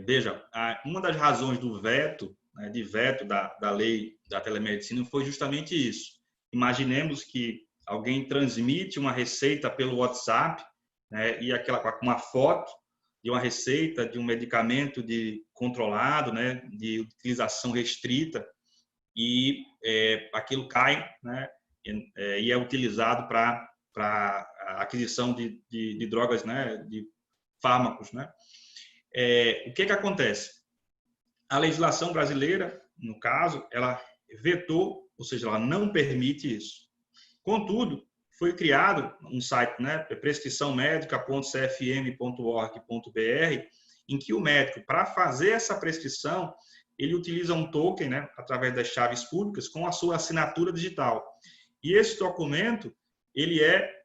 Speaker 4: Veja, uma das razões do veto, né, da lei da telemedicina foi justamente isso. Imaginemos que alguém transmite uma receita pelo WhatsApp, né, e com uma foto de uma receita de um medicamento controlado, né, de utilização restrita, e aquilo cai, né, e é utilizado para a aquisição de drogas, né, de fármacos. Né? O que acontece? A legislação brasileira, no caso, ela vetou, ou seja, ela não permite isso. Contudo, foi criado um site, né, prescriçãomédica.cfm.org.br, em que o médico, para fazer essa prescrição, ele utiliza um token, né, através das chaves públicas, com a sua assinatura digital. E esse documento, ele é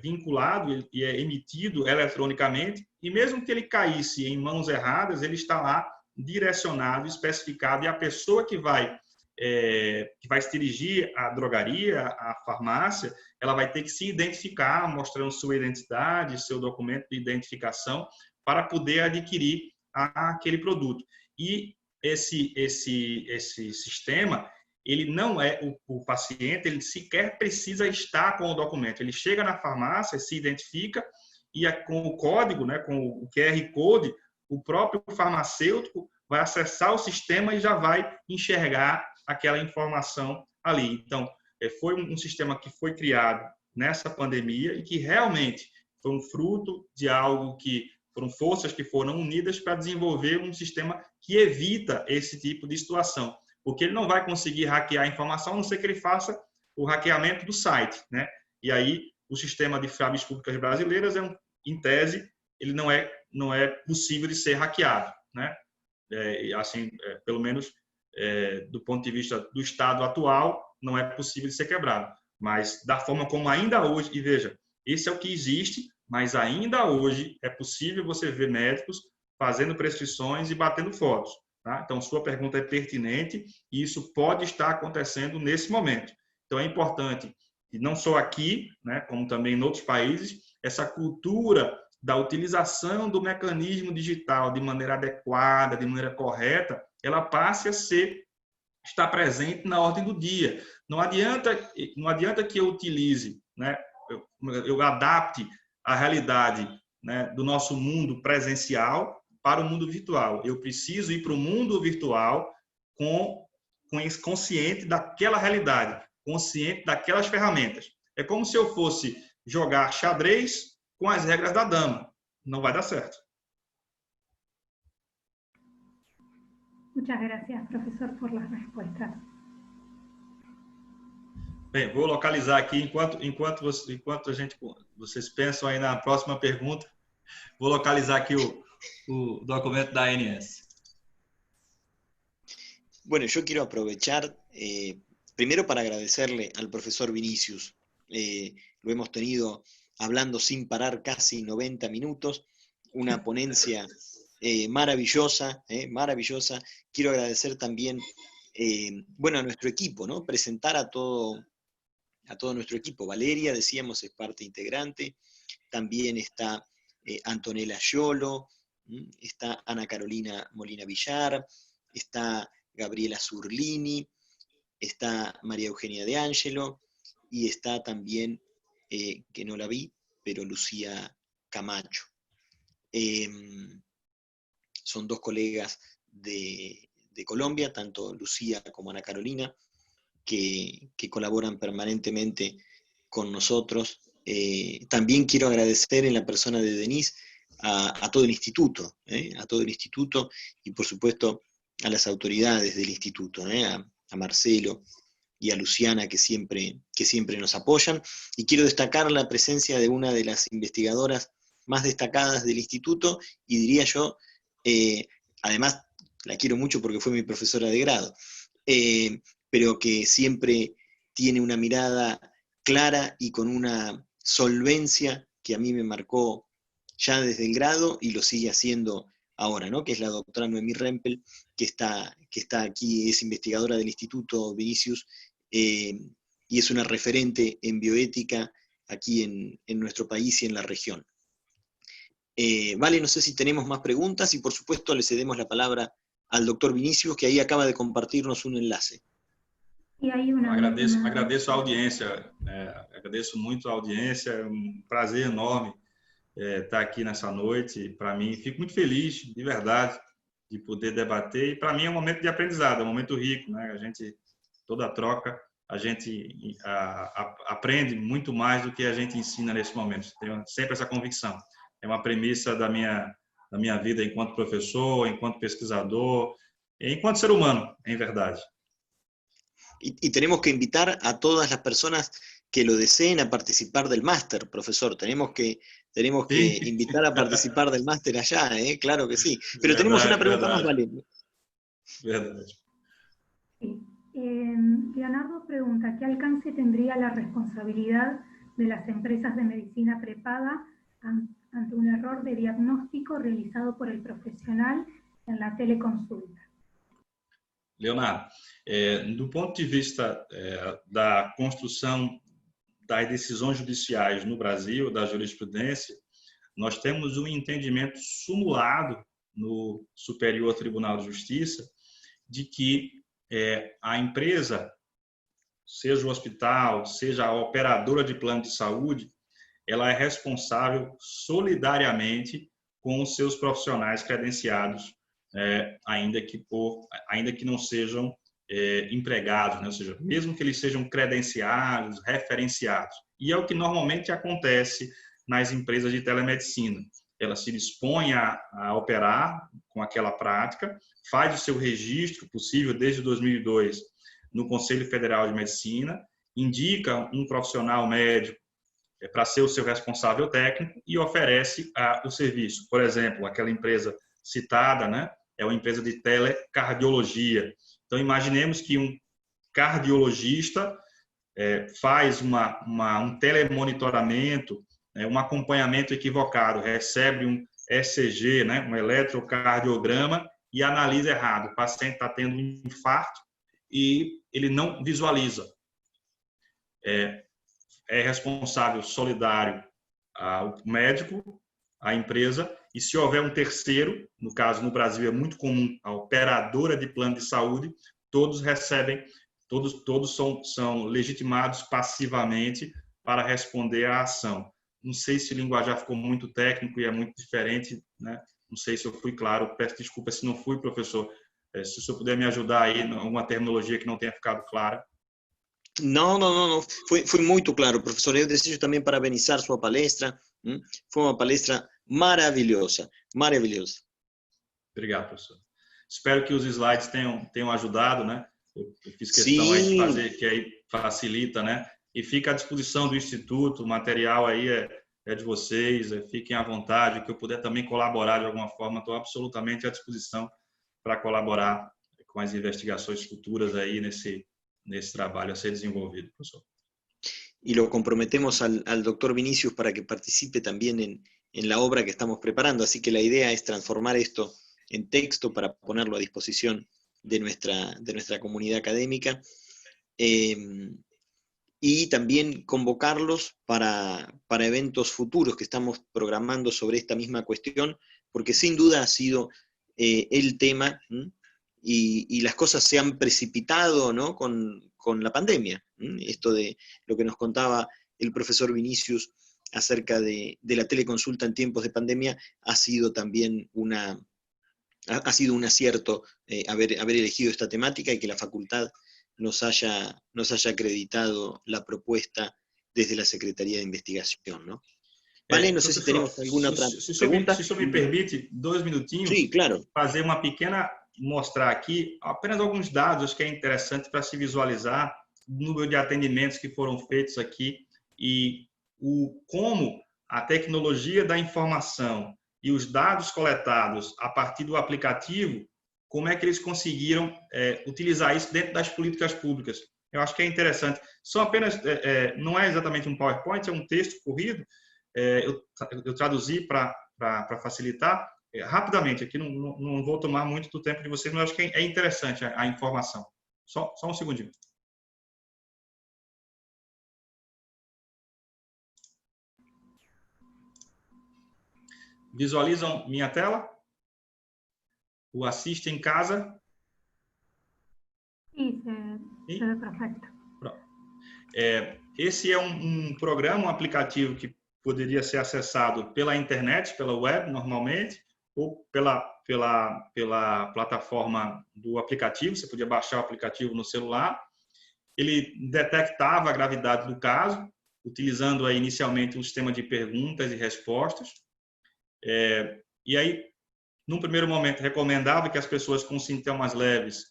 Speaker 4: vinculado e é emitido eletronicamente, e mesmo que ele caísse em mãos erradas, ele está lá direcionado, especificado, e a pessoa que vai se dirigir à drogaria, à farmácia, ela vai ter que se identificar, mostrando sua identidade, seu documento de identificação, para poder adquirir aquele produto. E esse sistema, ele não é o paciente, ele sequer precisa estar com o documento. Ele chega na farmácia, se identifica, e com o código, né, com o QR Code, o próprio farmacêutico vai acessar o sistema e já vai enxergar aquela informação ali. Então, foi um sistema que foi criado nessa pandemia e que realmente foi um fruto de algo que foram forças que foram unidas para desenvolver um sistema que evita esse tipo de situação, porque ele não vai conseguir hackear a informação, a não ser que ele faça o hackeamento do site, né? E aí, o sistema de chaves públicas brasileiras, em tese, ele não é possível de ser hackeado, né? Pelo menos do ponto de vista do estado atual, não é possível de ser quebrado. Mas da forma como ainda hoje, e veja, esse é o que existe, mas ainda hoje é possível você ver médicos fazendo prescrições e batendo fotos. Tá? Então, sua pergunta é pertinente e isso pode estar acontecendo nesse momento. Então, é importante, e não só aqui, né, como também em outros países, essa cultura da utilização do mecanismo digital de maneira adequada, de maneira correta, ela passe a estar presente na ordem do dia. Não adianta que eu utilize, né, eu adapte a realidade, né, do nosso mundo presencial para o mundo virtual. Eu preciso ir para o mundo virtual consciente daquela realidade, consciente daquelas ferramentas. É como se eu fosse jogar xadrez com as regras da dama. Não vai dar certo.
Speaker 3: Muchas gracias, profesor, por las respuestas.
Speaker 4: Bem, vou localizar aqui, enquanto vocês pensam aí na próxima pergunta, vou localizar aqui o documento da ANS.
Speaker 2: Bueno, yo quiero aprovechar, primero para agradecerle al profesor Vinicius. Lo hemos tenido hablando sin parar casi 90 minutos, una ponencia maravillosa, maravillosa. Quiero agradecer también, bueno, a nuestro equipo, ¿no? Presentar a todo nuestro equipo. Valeria, decíamos, es parte integrante. También está Antonella Sciolo, está Ana Carolina Molina Villar, está Gabriela Zurlini, está María Eugenia De Angelo, y está también, que no la vi, pero Lucía Camacho. Son dos colegas de Colombia, tanto Lucía como Ana Carolina, que colaboran permanentemente con nosotros. También quiero agradecer en la persona de Denise a todo el instituto, y por supuesto a las autoridades del instituto, a Marcelo y a Luciana que siempre nos apoyan. Y quiero destacar la presencia de una de las investigadoras más destacadas del instituto, y diría yo, además la quiero mucho porque fue mi profesora de grado, pero que siempre tiene una mirada clara y con una solvencia que a mí me marcó ya desde el grado y lo sigue haciendo ahora, ¿no? Que es la doctora Noemí Rempel, que está aquí, es investigadora del Instituto Vinicius, y es una referente en bioética aquí en nuestro país y en la región. Vale, no sé si tenemos más preguntas, y por supuesto le cedemos la palabra al doctor Vinicius, que ahí acaba de compartirnos un enlace.
Speaker 4: Agradeço a audiência, agradeço muito a audiência, é um prazer enorme estar aqui nessa noite. Para mim, fico muito feliz, de verdade, de poder debater, e para mim é um momento de aprendizado, é um momento rico, né? Toda troca, a gente aprende muito mais do que a gente ensina nesse momento. Tenho sempre essa convicção. É uma premissa da minha vida enquanto professor, enquanto pesquisador, enquanto ser humano, em verdade.
Speaker 2: Y tenemos que invitar a todas las personas que lo deseen a participar del máster, profesor. Tenemos que
Speaker 4: Sí.
Speaker 2: invitar a participar del máster allá, claro que sí. Pero tenemos una
Speaker 4: Verdade,
Speaker 2: pregunta más,
Speaker 4: verdade.
Speaker 2: Vale.
Speaker 4: Verdade.
Speaker 3: Sí. Leonardo pregunta, ¿qué alcance tendría la responsabilidad de las empresas de medicina prepaga ante un error de diagnóstico realizado por el profissional en la teleconsulta?
Speaker 4: Leonardo, do ponto de vista da construção das decisões judiciais no Brasil, da jurisprudência, nós temos um entendimento sumulado no Superior Tribunal de Justiça de que a empresa, seja o hospital, seja a operadora de plano de saúde, ela é responsável solidariamente com os seus profissionais credenciados, ainda que não sejam empregados, né? Ou seja, mesmo que eles sejam credenciados, referenciados. E é o que normalmente acontece nas empresas de telemedicina. Ela se dispõe a operar com aquela prática, faz o seu registro possível desde 2002 no Conselho Federal de Medicina, indica um profissional médico para ser o seu responsável técnico e oferece o serviço. Por exemplo, aquela empresa citada, né, é uma empresa de telecardiologia. Então, imaginemos que um cardiologista faz um telemonitoramento, um acompanhamento equivocado, recebe um ECG, né, um eletrocardiograma, e analisa errado. O paciente está tendo um infarto e ele não visualiza. É responsável solidário o médico, a empresa, e se houver um terceiro, no caso no Brasil é muito comum, a operadora de plano de saúde, todos recebem, todos são legitimados passivamente para responder à ação. Não sei se o linguajar ficou muito técnico e é muito diferente, né? Não sei se eu fui claro, peço desculpa se não fui, professor. Se o senhor puder me ajudar aí em alguma terminologia que não tenha ficado clara.
Speaker 2: Não. Foi muito claro, professor. Eu desejo também parabenizar sua palestra. Foi uma palestra maravilhosa, maravilhosa.
Speaker 4: Obrigado, professor. Espero que os slides tenham ajudado, né? Eu fiz questão aí de fazer, que aí facilita, né? E fica à disposição do Instituto, o material aí é de vocês, fiquem à vontade, o que eu puder também colaborar de alguma forma, estou absolutamente à disposição para colaborar com as investigações futuras aí nesse trabalho a ser desenvolvido, professor.
Speaker 2: Y lo comprometemos al doctor Vinicius para que participe también en la obra que estamos preparando, así que la idea es transformar esto en texto para ponerlo a disposición de nuestra comunidad académica, y también convocarlos para eventos futuros que estamos programando sobre esta misma cuestión, porque sin duda ha sido el tema, y las cosas se han precipitado, ¿no? con la pandemia. Esto de lo que nos contaba el profesor Vinicius acerca de la teleconsulta en tiempos de pandemia ha sido también un acierto haber elegido esta temática y que la facultad nos haya acreditado la propuesta desde la Secretaría de Investigación, ¿no? Vale, no sé si tenemos alguna otra pregunta.
Speaker 4: Se o senhor me permite, 2 minutinhos,
Speaker 2: Sim, claro.
Speaker 4: Fazer uma pequena, mostrar aqui apenas alguns dados, acho que é interessante para se visualizar o número de atendimentos que foram feitos aqui e como a tecnologia da informação e os dados coletados a partir do aplicativo, como é que eles conseguiram utilizar isso dentro das políticas públicas. Eu acho que é interessante. São apenas, não é exatamente um PowerPoint, é um texto corrido. Eu traduzi para facilitar. Rapidamente, aqui não vou tomar muito do tempo de vocês, mas acho que é interessante a informação. Só um segundinho. Visualizam minha tela? O assiste em casa?
Speaker 3: Sim, se ve perfeito.
Speaker 4: Esse é um programa, um aplicativo que poderia ser acessado pela internet, pela web, normalmente, ou pela plataforma do aplicativo. Você podia baixar o aplicativo no celular. Ele detectava a gravidade do caso, utilizando inicialmente um sistema de perguntas e respostas. E aí Num primeiro momento, recomendava que as pessoas com sintomas leves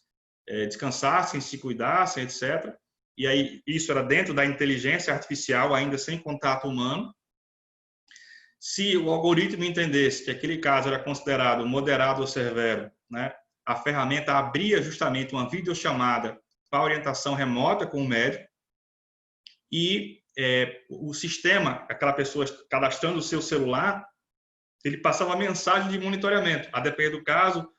Speaker 4: descansassem, se cuidassem, etc. E aí isso era dentro da inteligência artificial, ainda sem contato humano. Se o algoritmo entendesse que aquele caso era considerado moderado ou severo, né, a ferramenta abria justamente uma videochamada para orientação remota com o médico e o sistema, aquela pessoa cadastrando o seu celular, ele passava uma mensagem de monitoramento, a depender do caso,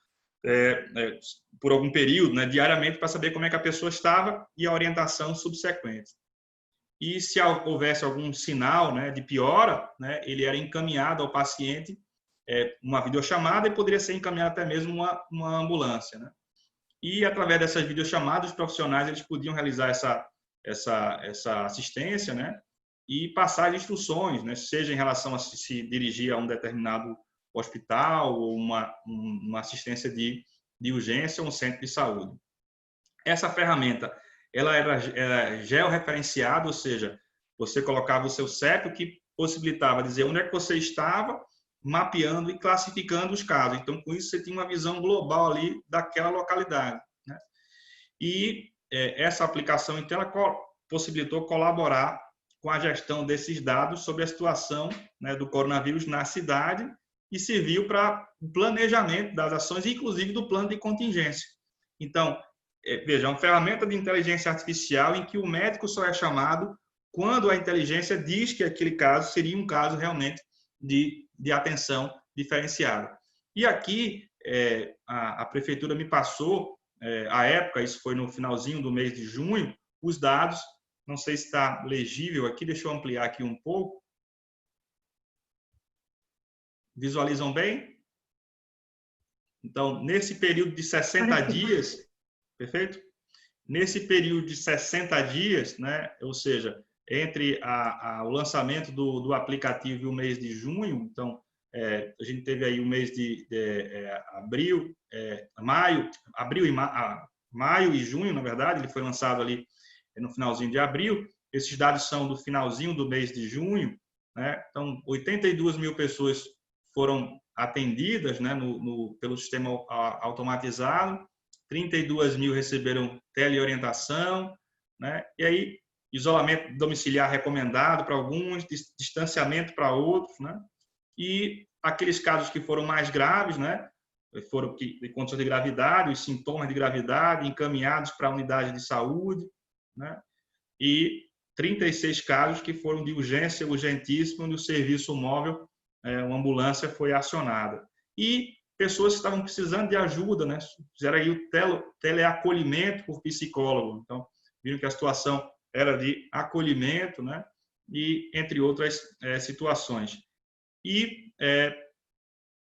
Speaker 4: por algum período, né, diariamente, para saber como é que a pessoa estava e a orientação subsequente. E se houvesse algum sinal, né, de piora, né, ele era encaminhado ao paciente uma videochamada e poderia ser encaminhado até mesmo uma ambulância, né? E através dessas videochamadas, os profissionais eles podiam realizar essa assistência, né, e passar as instruções, né, seja em relação a se dirigir a um determinado hospital ou uma assistência de urgência ou um centro de saúde. Essa ferramenta ela era georreferenciada, ou seja, você colocava o seu CEP, o que possibilitava dizer onde é que você estava, mapeando e classificando os casos. Então, com isso, você tinha uma visão global ali daquela localidade, né? E essa aplicação, então, ela possibilitou colaborar com a gestão desses dados sobre a situação, né, do coronavírus na cidade e serviu para o planejamento das ações, inclusive do plano de contingência. Então, veja, uma ferramenta de inteligência artificial em que o médico só é chamado quando a inteligência diz que aquele caso seria um caso realmente de atenção diferenciada. E aqui, a prefeitura me passou, à época, isso foi no finalzinho do mês de junho, os dados, não sei se está legível aqui, deixa eu ampliar aqui um pouco. Visualizam bem? Então, nesse período de 60 dias, perfeito? Nesse período de 60 dias, né, ou seja, entre o lançamento do aplicativo e o mês de junho, então, a gente teve aí o mês de maio e junho, na verdade, ele foi lançado ali no finalzinho de abril. Esses dados são do finalzinho do mês de junho, né? Então, 82 mil pessoas foram atendidas, né, pelo sistema automatizado, 32 mil receberam teleorientação, né? E aí, isolamento domiciliar recomendado para alguns, distanciamento para outros, né? E aqueles casos que foram mais graves, né, foram de condições de gravidade, os sintomas de gravidade, encaminhados para a unidade de saúde, né? E 36 casos que foram de urgência urgentíssima, onde o serviço móvel, uma ambulância foi acionada. E pessoas que estavam precisando de ajuda, né, fizeram aí o teleacolhimento por psicólogo. Então, viram que a situação era de acolhimento, né, e entre outras situações. E,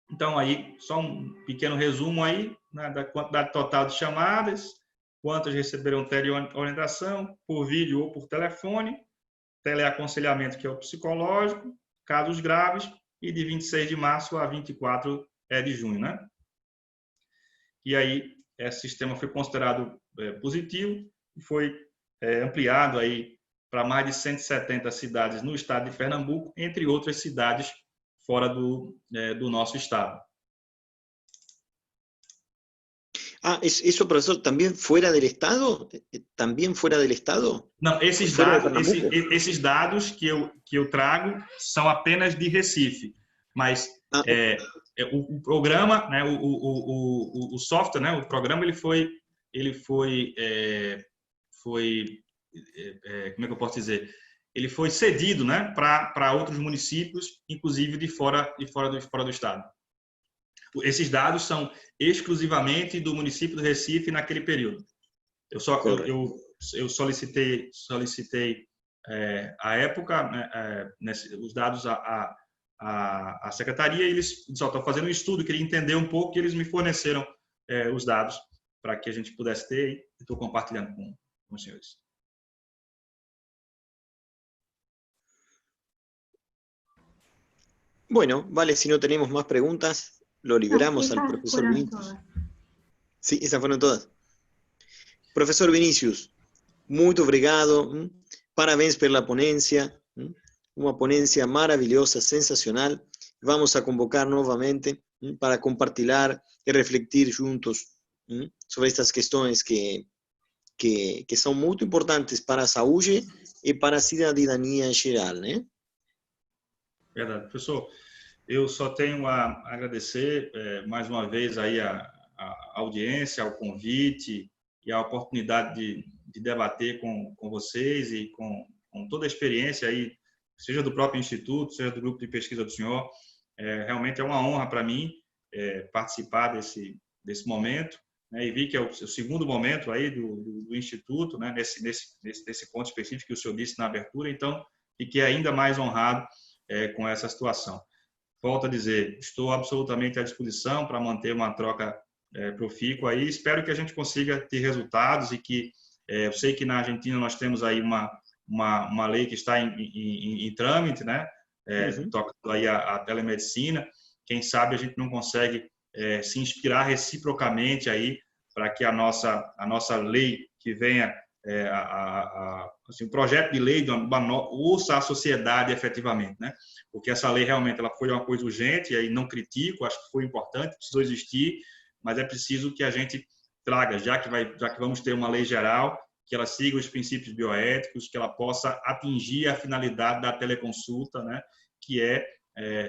Speaker 4: então, aí, só um pequeno resumo aí, né, da quantidade total de chamadas, quantas receberam teleorientação, por vídeo ou por telefone, teleaconselhamento, que é o psicológico, casos graves, e de 26 de março a 24 de junho, né? E aí, esse sistema foi considerado positivo e foi ampliado aí para mais de 170 cidades no estado de Pernambuco, entre outras cidades fora do nosso estado.
Speaker 2: ¿Eso, profesor, también fuera del Estado? ¿También fuera del Estado?
Speaker 4: Não, esses dados que eu trago são apenas de Recife, mas o programa, né, o software, né, o programa, ele foi como é que eu posso dizer? Ele foi cedido, né, para outros municípios, inclusive de fora do estado. Esses dados são exclusivamente do município do Recife naquele período. Eu solicitei à época, né, os dados à secretaria, e eles só estão fazendo um estudo, queria entender um pouco, e eles me forneceram os dados para que a gente pudesse ter, e estou compartilhando com os senhores.
Speaker 2: Bueno, vale, si no tenemos más preguntas, lo liberamos al profesor Vinicius. Sí, esas fueron todas. Professor Vinícius, muito obrigado. Parabéns pela ponência. Uma ponência maravilhosa, sensacional. Vamos a convocar novamente para compartilhar e refletir juntos sobre estas questões que são muito importantes para a saúde e para a cidadania em geral, né?
Speaker 4: Verdade. Professor, eu só tenho a agradecer mais uma vez aí a audiência, ao convite e a oportunidade de debater com vocês e com toda a experiência aí, seja do próprio Instituto, seja do grupo de pesquisa do senhor. Realmente é uma honra para mim participar desse momento, né, e vi que é o segundo momento aí do Instituto, né, nesse ponto específico que o senhor disse na abertura, então fiquei ainda mais honrado com essa situação. Volto a dizer, estou absolutamente à disposição para manter uma troca profícua aí, espero que a gente consiga ter resultados e que, eu sei que na Argentina nós temos aí uma lei que está em trâmite, né, tocando aí a telemedicina, quem sabe a gente não consegue se inspirar reciprocamente aí para que a nossa lei que venha, assim, um projeto de lei ouça a sociedade efetivamente, né? Porque essa lei realmente ela foi uma coisa urgente, e aí não critico, acho que foi importante, precisou existir, mas é preciso que a gente traga, já que vamos ter uma lei geral, que ela siga os princípios bioéticos, que ela possa atingir a finalidade da teleconsulta, né? Que é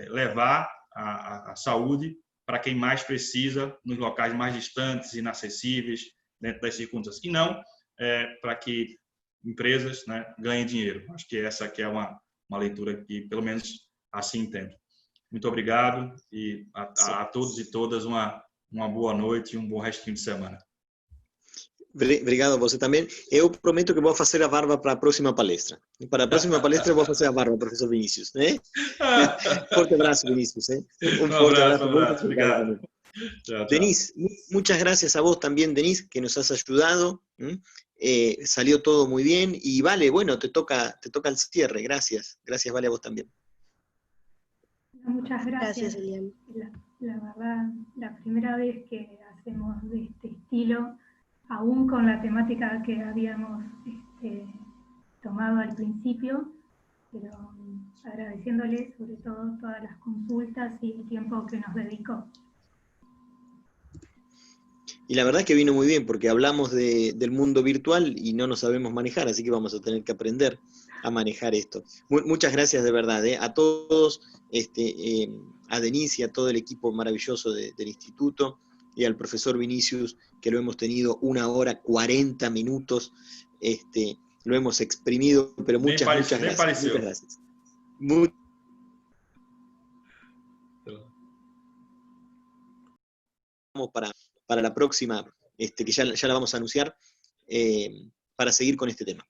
Speaker 4: levar a saúde para quem mais precisa, nos locais mais distantes, inacessíveis, dentro das circunstâncias, e não para que empresas, né, ganhem dinheiro. Acho que essa aqui é uma leitura que, pelo menos, assim entendo. Muito obrigado e a todos e todas uma boa noite e um bom restinho de semana.
Speaker 2: Obrigado a você também. Eu prometo que vou fazer a barba para a próxima palestra. Para a próxima palestra eu vou fazer a barba, professor Vinícius, né? Forte abraço, Vinícius. Um forte abraço.
Speaker 4: Obrigado. Chao,
Speaker 2: Denise, muchas gracias a vos también, Denise, que nos has ayudado. Salió todo muy bien. Y Vale, bueno, te toca el cierre. Gracias. Gracias, Vale, a vos también.
Speaker 3: Muchas gracias.
Speaker 1: Gracias, Elian.
Speaker 3: La verdad, la primera vez que hacemos de este estilo, aún con la temática que habíamos tomado al principio, pero agradeciéndole sobre todo todas las consultas y el tiempo que nos dedicó.
Speaker 2: Y la verdad que vino muy bien, porque hablamos del mundo virtual y no nos sabemos manejar, así que vamos a tener que aprender a manejar esto. Muchas gracias de verdad, a todos, a Denise y a todo el equipo maravilloso del Instituto, y al profesor Vinicius, que lo hemos tenido 1 hora 40 minutos, lo hemos exprimido, pero muchas gracias. Muchas gracias. Vamos para la próxima, que ya la vamos a anunciar, para seguir con este tema.